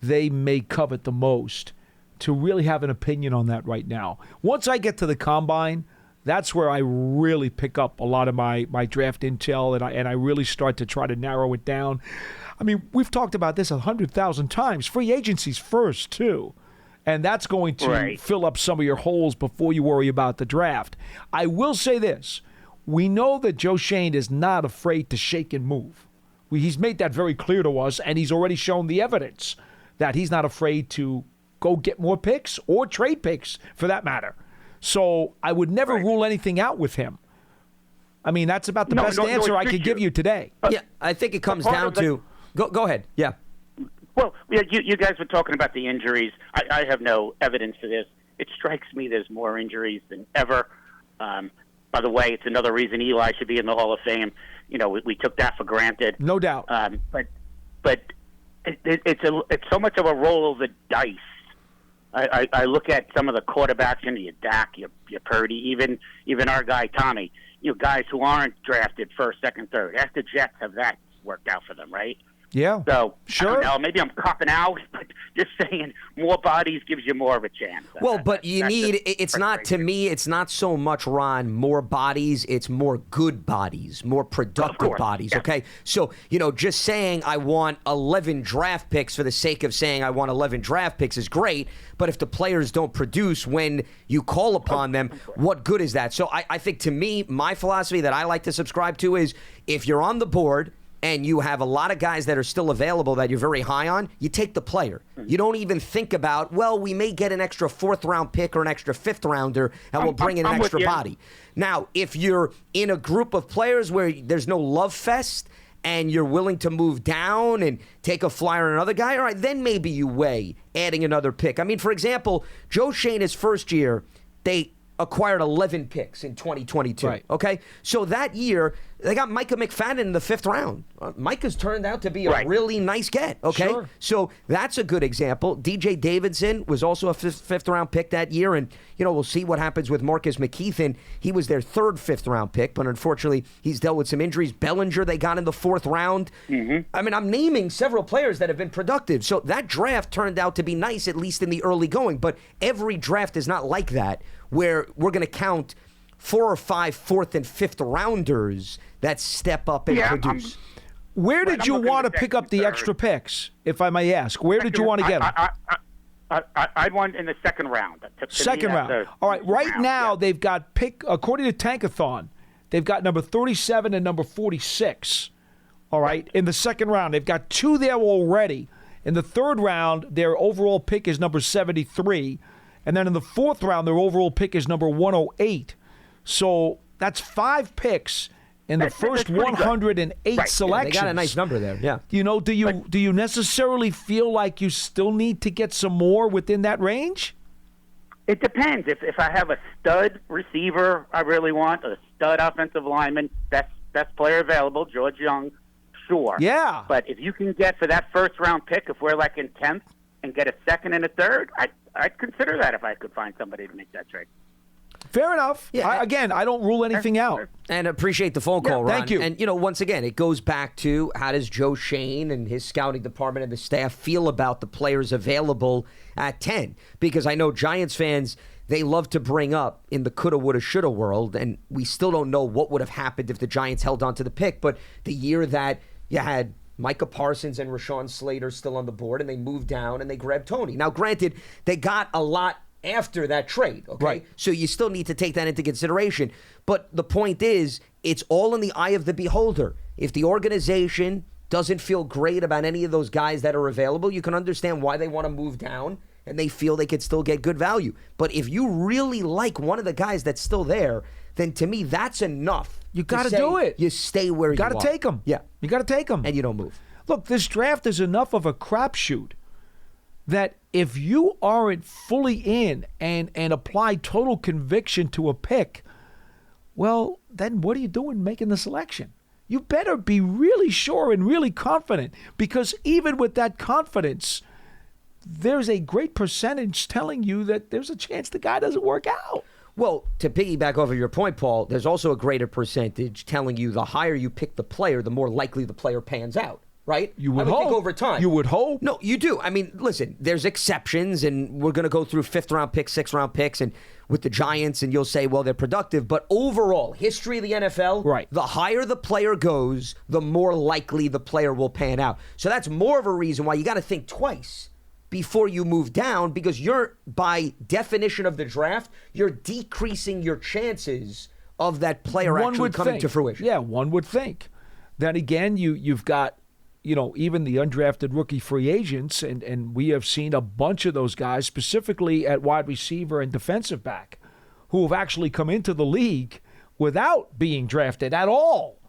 they may covet the most, to really have an opinion on that right now. Once I get to the combine, That's where I really pick up a lot of my draft intel, and I really start to try to narrow it down. I mean, we've talked about this 100,000 times. Free agency's first, too. And that's going to fill up some of your holes before you worry about the draft. I will say this. We know that Joe Schoen is not afraid to shake and move. He's made that very clear to us, and he's already shown the evidence that he's not afraid to go get more picks or trade picks, for that matter. So I would never rule anything out with him. I mean, that's about the best answer I could give you today. Yeah, I think it comes down to – go ahead. Yeah. Well, you guys were talking about the injuries. I have no evidence for this. It strikes me there's more injuries than ever. By the way, it's another reason Eli should be in the Hall of Fame. You know, we took that for granted. No doubt. But it's so much of a roll of the dice. I look at some of the quarterbacks, your Dak, your Purdy, even our guy Tommy. Guys who aren't drafted first, second, third. Ask the Jets have that worked out for them, right? Yeah. So, sure. I don't know, maybe I'm copping out, but just saying more bodies gives you more of a chance. Well, but it's not, to me, it's not so much, Ron, more bodies, it's more good bodies, more productive bodies, okay? So, just saying I want 11 draft picks for the sake of saying I want 11 draft picks is great, but if the players don't produce when you call upon them, what good is that? So I think, to me, my philosophy that I like to subscribe to is if you're on the board and you have a lot of guys that are still available that you're very high on, you take the player. You don't even think about, well, we may get an extra 4th-round pick or an extra 5th-rounder, and we'll bring in an extra body. Now, if you're in a group of players where there's no love fest and you're willing to move down and take a flyer on another guy, all right, then maybe you weigh adding another pick. I mean, for example, Joe Schoen, his first year, they acquired 11 picks in 2022. Right. Okay? So that year, they got Micah McFadden in the 5th round. Micah's turned out to be a really nice get. Okay? Sure. So that's a good example. DJ Davidson was also a 5th round pick that year, and, we'll see what happens with Marcus McKeithen. He was their 3rd 5th round pick, but unfortunately, he's dealt with some injuries. Bellinger, they got in the 4th round. Mm-hmm. I mean, I'm naming several players that have been productive. So that draft turned out to be nice, at least in the early going, but every draft is not like that, where we're going to count 4 or 5 4th and 5th rounders that step up and produce. Where did you want to pick up the extra picks, if I may ask? Where did you want to get them? I'd want in the 2nd round. Second round. All right, right now they've got according to Tankathon, they've got number 37 and number 46. All right, in the 2nd round. They've got 2 there already. In the 3rd round, their overall pick is number 73. And then in the 4th round, their overall pick is number 108. So that's 5 picks in the first 108 selections. Yeah, they got a nice number there. Yeah. Do you necessarily feel like you still need to get some more within that range? It depends. If I have a stud receiver I really want, a stud offensive lineman, best player available, George Young, sure. Yeah. But if you can get for that 1st round pick, if we're like in 10th and get a 2nd and a 3rd, I'd consider that if I could find somebody to make that trade. Fair enough. Yeah. I don't rule anything out. And appreciate the phone call, Ron. Thank you. And, once again, it goes back to how does Joe Schoen and his scouting department and the staff feel about the players available at 10? Because I know Giants fans, they love to bring up in the coulda, woulda, shoulda world, and we still don't know what would have happened if the Giants held on to the pick. But the year that you had Micah Parsons and Rashawn Slater still on the board, and they moved down and they grabbed Tony. Now, granted, they got a lot after that trade, okay? Right. So you still need to take that into consideration. But the point is, it's all in the eye of the beholder. If the organization doesn't feel great about any of those guys that are available, you can understand why they want to move down and they feel they could still get good value. But if you really like one of the guys that's still there, then to me, that's enough. You got to do it. You stay where you are. Got to take them. Yeah. You got to take them. And you don't move. Look, this draft is enough of a crapshoot that if you aren't fully in and apply total conviction to a pick, well, then what are you doing making the selection? You better be really sure and really confident, because even with that confidence, there's a great percentage telling you that there's a chance the guy doesn't work out. Well, to piggyback off of your point, Paul, there's also a greater percentage telling you the higher you pick the player, the more likely the player pans out. right? You would I would hope. think over time. You would hope. No, you do. I mean, listen, there's exceptions, and we're going to go through 5th-round picks, 6th-round picks, and with the Giants, and you'll say, well, they're productive. But overall, history of the NFL, right, the higher the player goes, the more likely the player will pan out. So that's more of a reason why you got to think twice before you move down, because you're, by definition of the draft, you're decreasing your chances of that player actually coming to fruition. Yeah, one would think. Then again, you've got, even the undrafted rookie free agents, and we have seen a bunch of those guys, specifically at wide receiver and defensive back, who have actually come into the league without being drafted at all,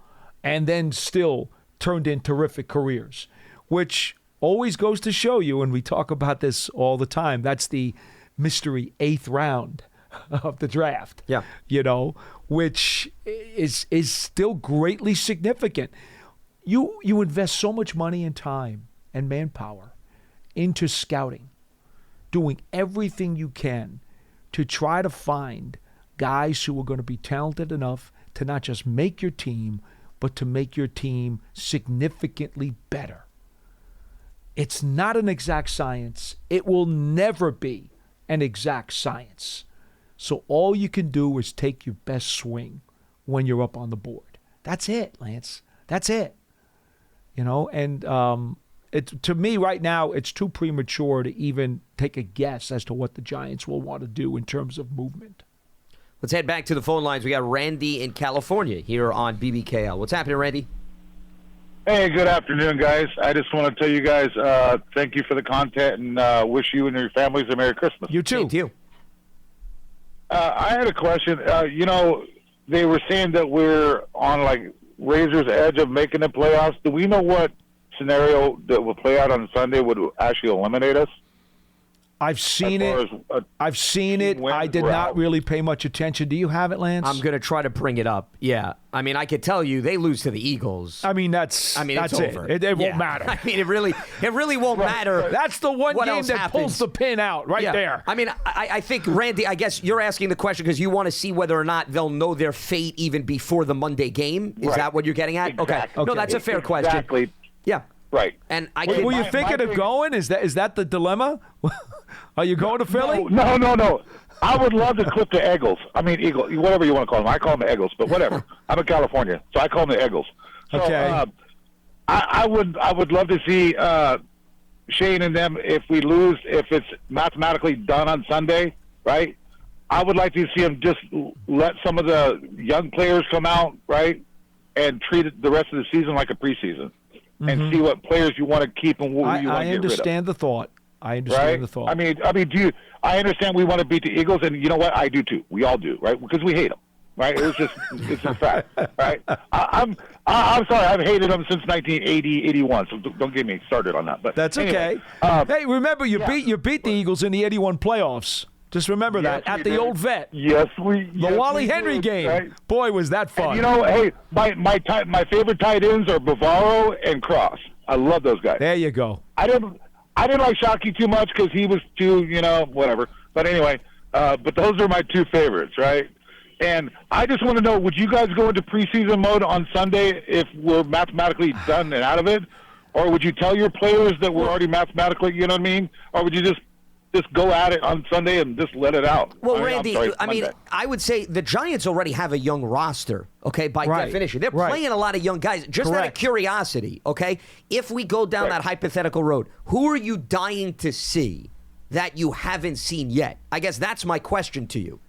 and then still turned in terrific careers, which always goes to show you, and we talk about this all the time, that's the mystery 8th round of the draft. Yeah. Which is still greatly significant. You invest so much money and time and manpower into scouting, doing everything you can to try to find guys who are going to be talented enough to not just make your team, but to make your team significantly better. It's not an exact science. It will never be an exact science. So all you can do is take your best swing when you're up on the board. That's it, Lance. That's it. And to me right now, it's too premature to even take a guess as to what the Giants will want to do in terms of movement. Let's head back to the phone lines. We got Randy in California here on BBKL. What's happening, Randy? Hey, good afternoon, guys. I just want to tell you guys thank you for the content and wish you and your families a Merry Christmas. You too. Thank you. I had a question. They were saying that we're on razor's edge of making the playoffs. Do we know what scenario that will play out on Sunday would actually eliminate us? I've seen it. I've seen it. I did not really pay much attention. Do you have it, Lance? I'm going to try to bring it up. Yeah. I mean, I could tell you they lose to the Eagles. That's over. It won't matter. I mean, it really won't matter. That's the one game that pulls the pin out there. I mean, I think, Randy, I guess you're asking the question because you want to see whether or not they'll know their fate even before the Monday game. Is that what you're getting at? Exactly. Okay. No, that's a fair question. Exactly. Yeah. Right. And were you thinking of going? Is that the dilemma? Are you going to Philly? No. I would love to clip the Eagles. I mean, Eagle, whatever you want to call them. I call them the Eagles, but whatever. I'm in California, so I call them the Eagles. So, okay. I would love to see Shane and them if we lose, if it's mathematically done on Sunday, right? I would like to see them just let some of the young players come out, right, and treat the rest of the season like a preseason, and see what players you want to keep and who you want to get rid of. I understand the thought. I understand the thought. I mean, I understand we want to beat the Eagles, and you know what? I do too. We all do, right? Because we hate them, right? It's a fact, right? I'm sorry. I've hated them since 1980, 81. So don't get me started on that. But that's okay. Hey, remember you beat the Eagles in the '81 playoffs. Just remember that at the old vet. Yes, the Wally Henry game. Right? Boy, was that fun. And hey, my favorite tight ends are Bavaro and Cross. I love those guys. There you go. I didn't like Shockey too much because he was too, whatever. But anyway, but those are my two favorites, right? And I just want to know, would you guys go into preseason mode on Sunday if we're mathematically done and out of it? Or would you tell your players that we're already mathematically, you know what I mean? Or would you just go at it on Sunday and just let it out? Well, Randy, I would say the Giants already have a young roster, okay, by definition. They're playing a lot of young guys. Just out of curiosity, okay, if we go down that hypothetical road, who are you dying to see that you haven't seen yet? I guess that's my question to you.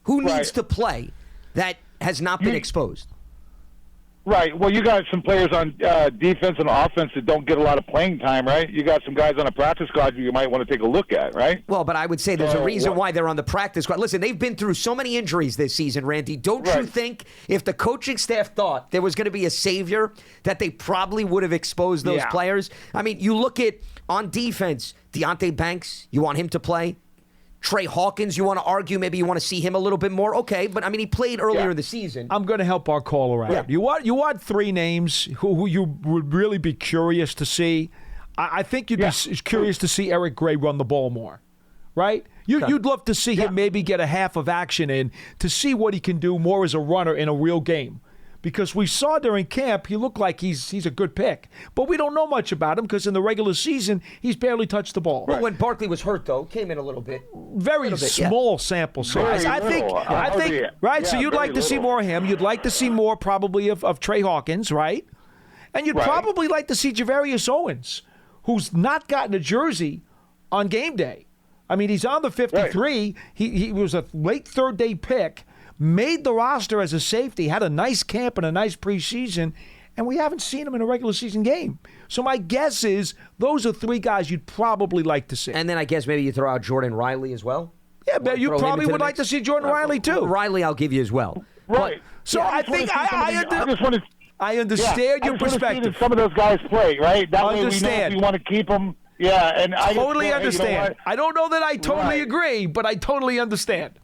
Who needs to play that has not been exposed? Right. Well, you got some players on defense and offense that don't get a lot of playing time, right? You got some guys on a practice squad you might want to take a look at, right? Well, but I would say there's a reason why they're on the practice squad. Listen, they've been through so many injuries this season, Randy. Don't you think if the coaching staff thought there was going to be a savior, that they probably would have exposed those players? I mean, you look at, on defense, Deonte Banks, you want him to play? Trey Hawkins, you want to argue, maybe you want to see him a little bit more. Okay, but I mean, he played earlier in the season. I'm going to help our caller out. Yeah. You want three names who you would really be curious to see. I think you'd be curious to see Eric Gray run the ball more, right? You'd love to see him maybe get a half of action in to see what he can do more as a runner in a real game. because we saw during camp he looked like he's a good pick. But we don't know much about him because in the regular season, he's barely touched the ball. Well, when Barkley was hurt, though, came in a little bit. Very small sample size. I think, right? Yeah, so you'd like to see more of him. You'd like to see more probably of Trey Hawkins, right? And you'd probably like to see Javarius Owens, who's not gotten a jersey on game day. I mean, he's on the 53. Right. He was a late third-day pick, made the roster as a safety, had a nice camp and a nice preseason, and we haven't seen him in a regular season game. So my guess is those are three guys you'd probably like to see. And then I guess maybe you throw out Jordan Riley as well? Yeah, but you probably would like to see Jordan Riley too. Riley I'll give you as well. Right. So I think I understand your perspective. Some of those guys play, right? That way we know if we want to keep them. Yeah, and I totally understand. You know, I don't know that I totally agree, but I totally understand.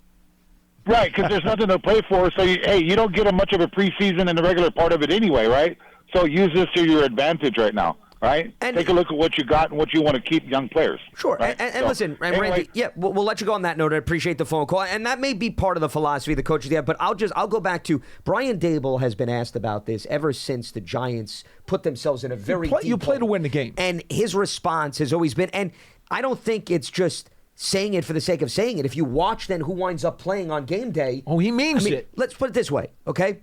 Right, because there's nothing to play for. So, you don't get much of a preseason in the regular part of it anyway, right? So use this to your advantage right now, right? And take a look at what you got and what you want to keep young players. Sure. Right? And listen, Randy, we'll let you go on that note. I appreciate the phone call. And that may be part of the philosophy the coaches have, but I'll go back to Brian Dable has been asked about this ever since the Giants put themselves in a very deep You play to win the game. And his response has always been, and I don't think it's just saying it for the sake of saying it. If you watch then who winds up playing on game day. Oh, he means it. Let's put it this way, okay?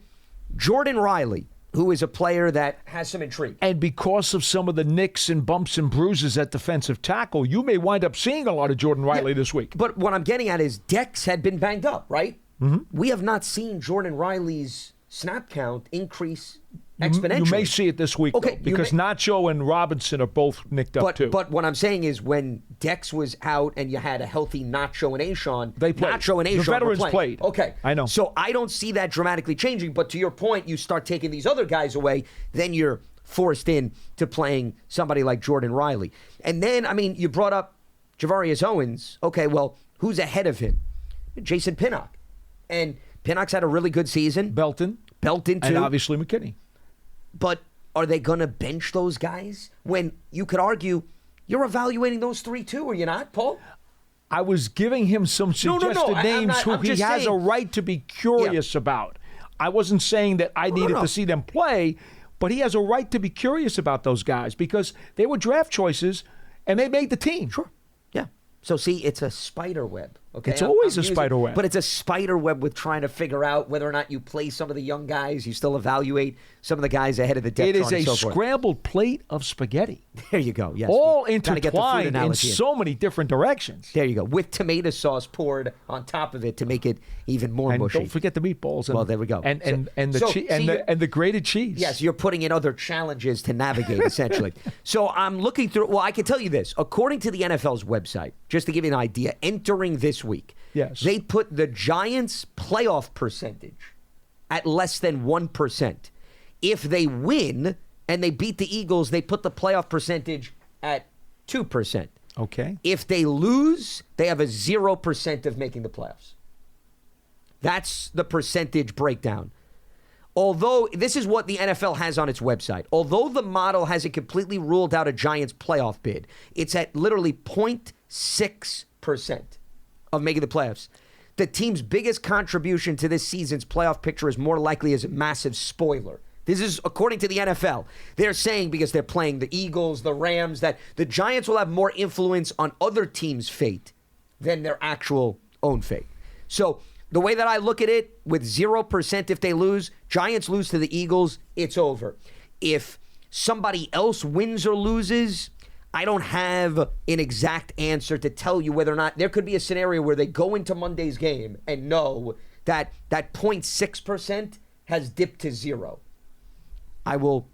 Jordan Riley, who is a player that has some intrigue. And because of some of the nicks and bumps and bruises at defensive tackle, you may wind up seeing a lot of Jordan Riley this week. But what I'm getting at is Dex had been banged up, right? Mm-hmm. We have not seen Jordan Riley's snap count increase exponentially. You may see it this week, though, because Nacho and Robinson are both nicked up, too. But what I'm saying is when Dex was out and you had a healthy Nacho and Ashawn, Nacho and Ashawn the veterans were playing. played. Okay. I know. So I don't see that dramatically changing, but to your point, you start taking these other guys away, then you're forced in to playing somebody like Jordan Riley. And then, I mean, you brought up Javarius Owens. Okay, well, who's ahead of him? Jason Pinnock. And Pinnock's had a really good season. Belton, too. And obviously McKinney. But are they going to bench those guys when you could argue you're evaluating those three too, are you not, Paul? I was giving him some suggested names who he has a right to be curious about. I wasn't saying that I needed to see them play, but he has a right to be curious about those guys because they were draft choices and they made the team. Sure. Yeah. So see, it's a spider web. Okay, it's always a spider web. But it's a spider web with trying to figure out whether or not you play some of the young guys. You still evaluate some of the guys ahead of the depth chart. It is a scrambled plate of spaghetti. There you go. Yes, all intertwined in so many different directions. There you go. With tomato sauce poured on top of it to make it even more mushy. Don't forget the meatballs. Well, there we go. And the grated cheese. Yes, you're putting in other challenges to navigate, essentially. So I'm looking through. Well, I can tell you this. According to the NFL's website, just to give you an idea, entering this week, yes, they put the Giants' playoff percentage at less than 1%. If they win and they beat the Eagles, they put the playoff percentage at 2%. Okay. If they lose, they have a 0% of making the playoffs. That's the percentage breakdown. Although, this is what the NFL has on its website. Although the model hasn't completely ruled out a Giants playoff bid, it's at literally 0.6% of making the playoffs. The team's biggest contribution to this season's playoff picture is more likely as a massive spoiler. This is according to the NFL. They're saying, because they're playing the Eagles, the Rams, that the Giants will have more influence on other teams' fate than their actual own fate. So the way that I look at it, with 0% if they lose, Giants lose to the Eagles, it's over. If somebody else wins or loses, I don't have an exact answer to tell you whether or not there could be a scenario where they go into Monday's game and know that that 0.6% has dipped to 0. I will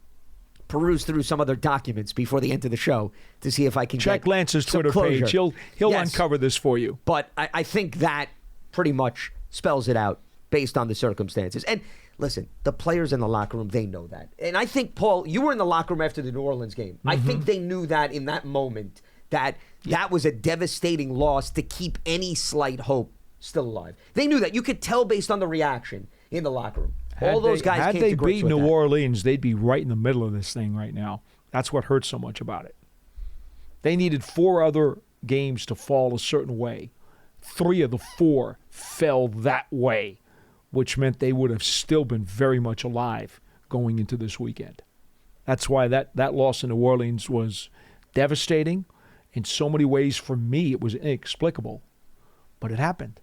peruse through some other documents before the end of the show to see if I can check get Lance's some Twitter closure. page. He'll uncover this for you. But I think that pretty much spells it out based on the circumstances. And listen, the players in the locker room, they know that. And I think, Paul, you were in the locker room after the New Orleans game. Mm-hmm. I think they knew that in that moment that was a devastating loss to keep any slight hope still alive. They knew that. You could tell based on the reaction in the locker room. All those guys had came they to grips beat with New that. Orleans, they'd be right in the middle of this thing right now. That's what hurts so much about it. They needed 4 other games to fall a certain way. 3 of the 4 fell that way. which meant they would have still been very much alive going into this weekend. That's why that loss in New Orleans was devastating. In so many ways, for me, it was inexplicable, but it happened.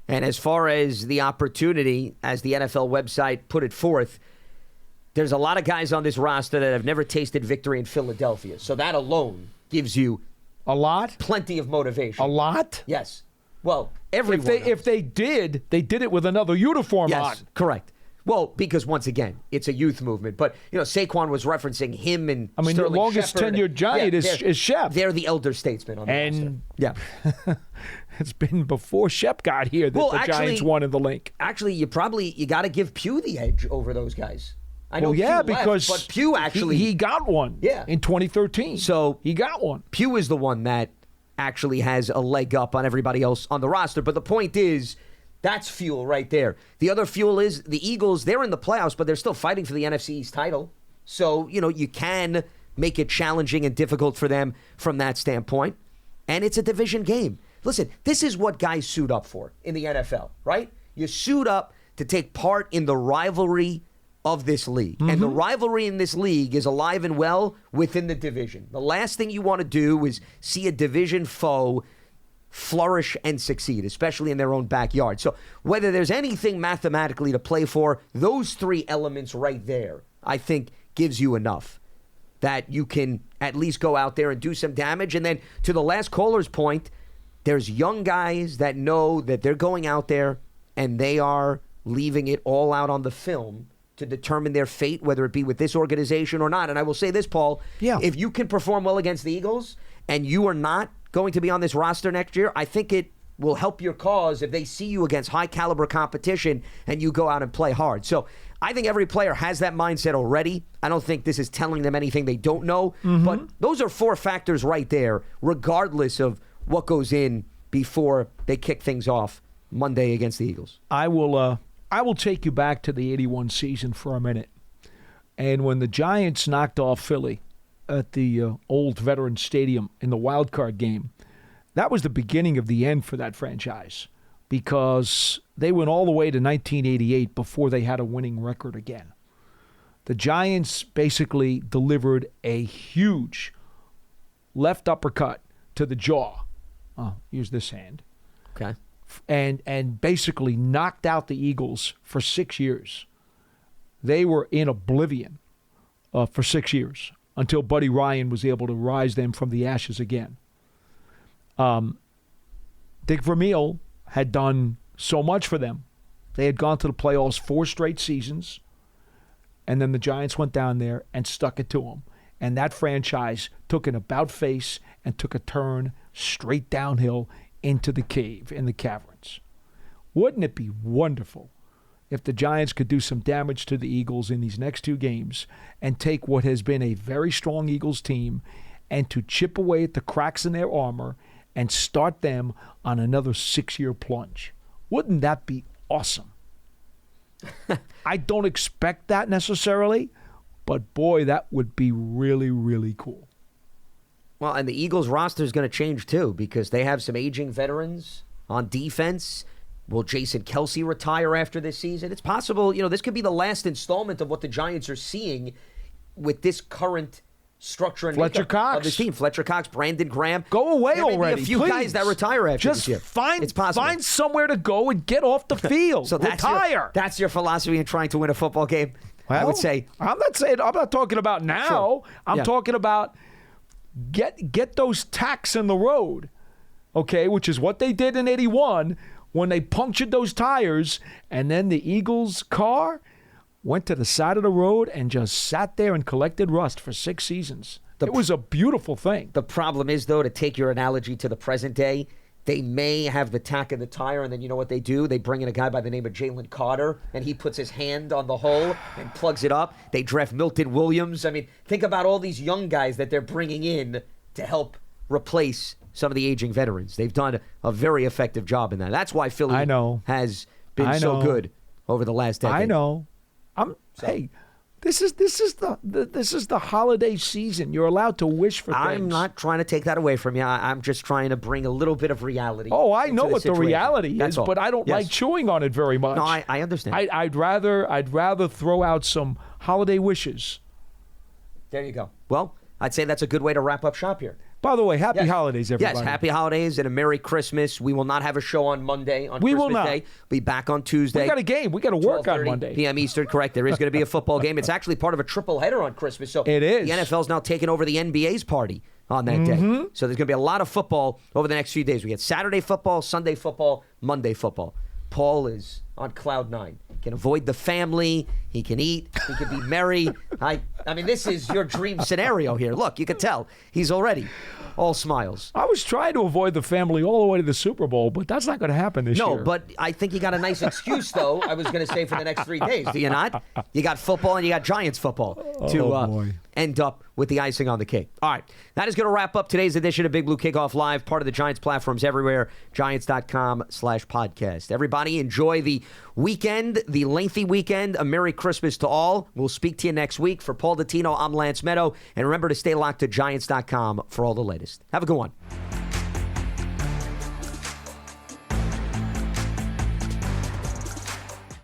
And as far as the opportunity, as the NFL website put it forth, there's a lot of guys on this roster that have never tasted victory in Philadelphia. So that alone gives you a lot, plenty of motivation. A lot? Yes. Well, everyone. If they did it with another uniform on. Yes, correct. Well, because once again, it's a youth movement. But, Saquon was referencing him and Sterling the longest Shepard. tenured Giant is Shep. They're the elder statesmen on the roster. Yeah. It's been before Shep got here that the Giants won in the link. Actually, you got to give Pugh the edge over those guys. I know Pugh because left, but Pugh actually... He got one in 2013. So he got one. Pugh is the one that actually has a leg up on everybody else on the roster. But the point is... That's fuel right there. The other fuel is the Eagles, they're in the playoffs, but they're still fighting for the NFC East title. So, you can make it challenging and difficult for them from that standpoint. And it's a division game. Listen, this is what guys suit up for in the NFL, right? You suit up to take part in the rivalry of this league. Mm-hmm. And the rivalry in this league is alive and well within the division. The last thing you want to do is see a division foe flourish and succeed, especially in their own backyard. So whether there's anything mathematically to play for, those three elements right there, I think, gives you enough that you can at least go out there and do some damage. And then to the last caller's point, there's young guys that know that they're going out there and they are leaving it all out on the film to determine their fate, whether it be with this organization or not. And I will say this, Paul, if you can perform well against the Eagles and you are not going to be on this roster next year, I think it will help your cause if they see you against high-caliber competition and you go out and play hard. So I think every player has that mindset already. I don't think this is telling them anything they don't know. Mm-hmm. But those are four factors right there, regardless of what goes in before they kick things off Monday against the Eagles. I will take you back to the 81 season for a minute. And when the Giants knocked off Philly at the old Veterans Stadium in the wild card game, that was the beginning of the end for that franchise because they went all the way to 1988 before they had a winning record again. The Giants basically delivered a huge left uppercut to the jaw. Use this hand. Okay. And basically knocked out the Eagles for 6 years. They were in oblivion for 6 years. Until Buddy Ryan was able to rise them from the ashes again. Dick Vermeil had done so much for them. They had gone to the playoffs 4 straight seasons, and then the Giants went down there and stuck it to them. And that franchise took an about-face and took a turn straight downhill into the cave, in the caverns. Wouldn't it be wonderful if the Giants could do some damage to the Eagles in these next 2 games and take what has been a very strong Eagles team and to chip away at the cracks in their armor and start them on another 6-year plunge? Wouldn't that be awesome? I don't expect that necessarily, but boy, that would be really, really cool. Well, and the Eagles roster is going to change too because they have some aging veterans on defense. Will Jason Kelce retire after this season? It's possible, this could be the last installment of what the Giants are seeing with this current structure and Fletcher Cox of this team. Fletcher Cox, Brandon Graham. Go away there may already, be a few please. guys that retire after this year. It's possible. Find somewhere to go and get off the field. So retire. That's your philosophy in trying to win a football game? Well, I would say. I'm not talking about now. Sure. I'm talking about get those tacks in the road, okay, which is what they did in 81 when they punctured those tires, and then the Eagles' car went to the side of the road and just sat there and collected rust for 6 seasons. It was a beautiful thing. The problem is, though, to take your analogy to the present day, they may have the tack of the tire, and then you know what they do? They bring in a guy by the name of Jalen Carter, and he puts his hand on the hole and plugs it up. They draft Milton Williams. I mean, think about all these young guys that they're bringing in to help replace some of the aging veterans. They've done a very effective job in that. That's why Philly has been so good over the last decade. I know. Hey, This is the holiday season. You're allowed to wish for things. I'm not trying to take that away from you. I'm just trying to bring a little bit of reality. Oh, I know into what the situation. reality That's is, all. but I don't Yes. like chewing on it very much. No, I understand. I'd rather throw out some holiday wishes. There you go. Well, I'd say that's a good way to wrap up shop here. By the way, happy Yes. holidays, everybody. Yes, happy holidays and a Merry Christmas. We will not have a show on Monday on We Christmas will not. Day. Be back on Tuesday. We got a game. We got to work on 12:30 Monday. p.m. Eastern, correct. There is going to be a football game. It's actually part of a triple header on Christmas. So It is. The NFL's now taking over the NBA's party on that day. So there's going to be a lot of football over the next few days. We get Saturday football, Sunday football, Monday football. Paul is on cloud nine. He can avoid the family. He can eat. He can be merry. I mean, this is your dream scenario here. Look, you can tell he's already all smiles. I was trying to avoid the family all the way to the Super Bowl, but that's not going to happen this year. No, but I think you got a nice excuse, though, I was going to say, for the next 3 days. Do you not? You got football and you got Giants football to boy. end up with the icing on the cake. All right. That is going to wrap up today's edition of Big Blue Kickoff Live, part of the Giants platforms everywhere, Giants.com/podcast. Everybody enjoy the weekend, the lengthy weekend. A Merry Christmas to all. We'll speak to you next week. For Paul Dottino, I'm Lance Medow. And remember to stay locked to Giants.com for all the latest. Have a good one.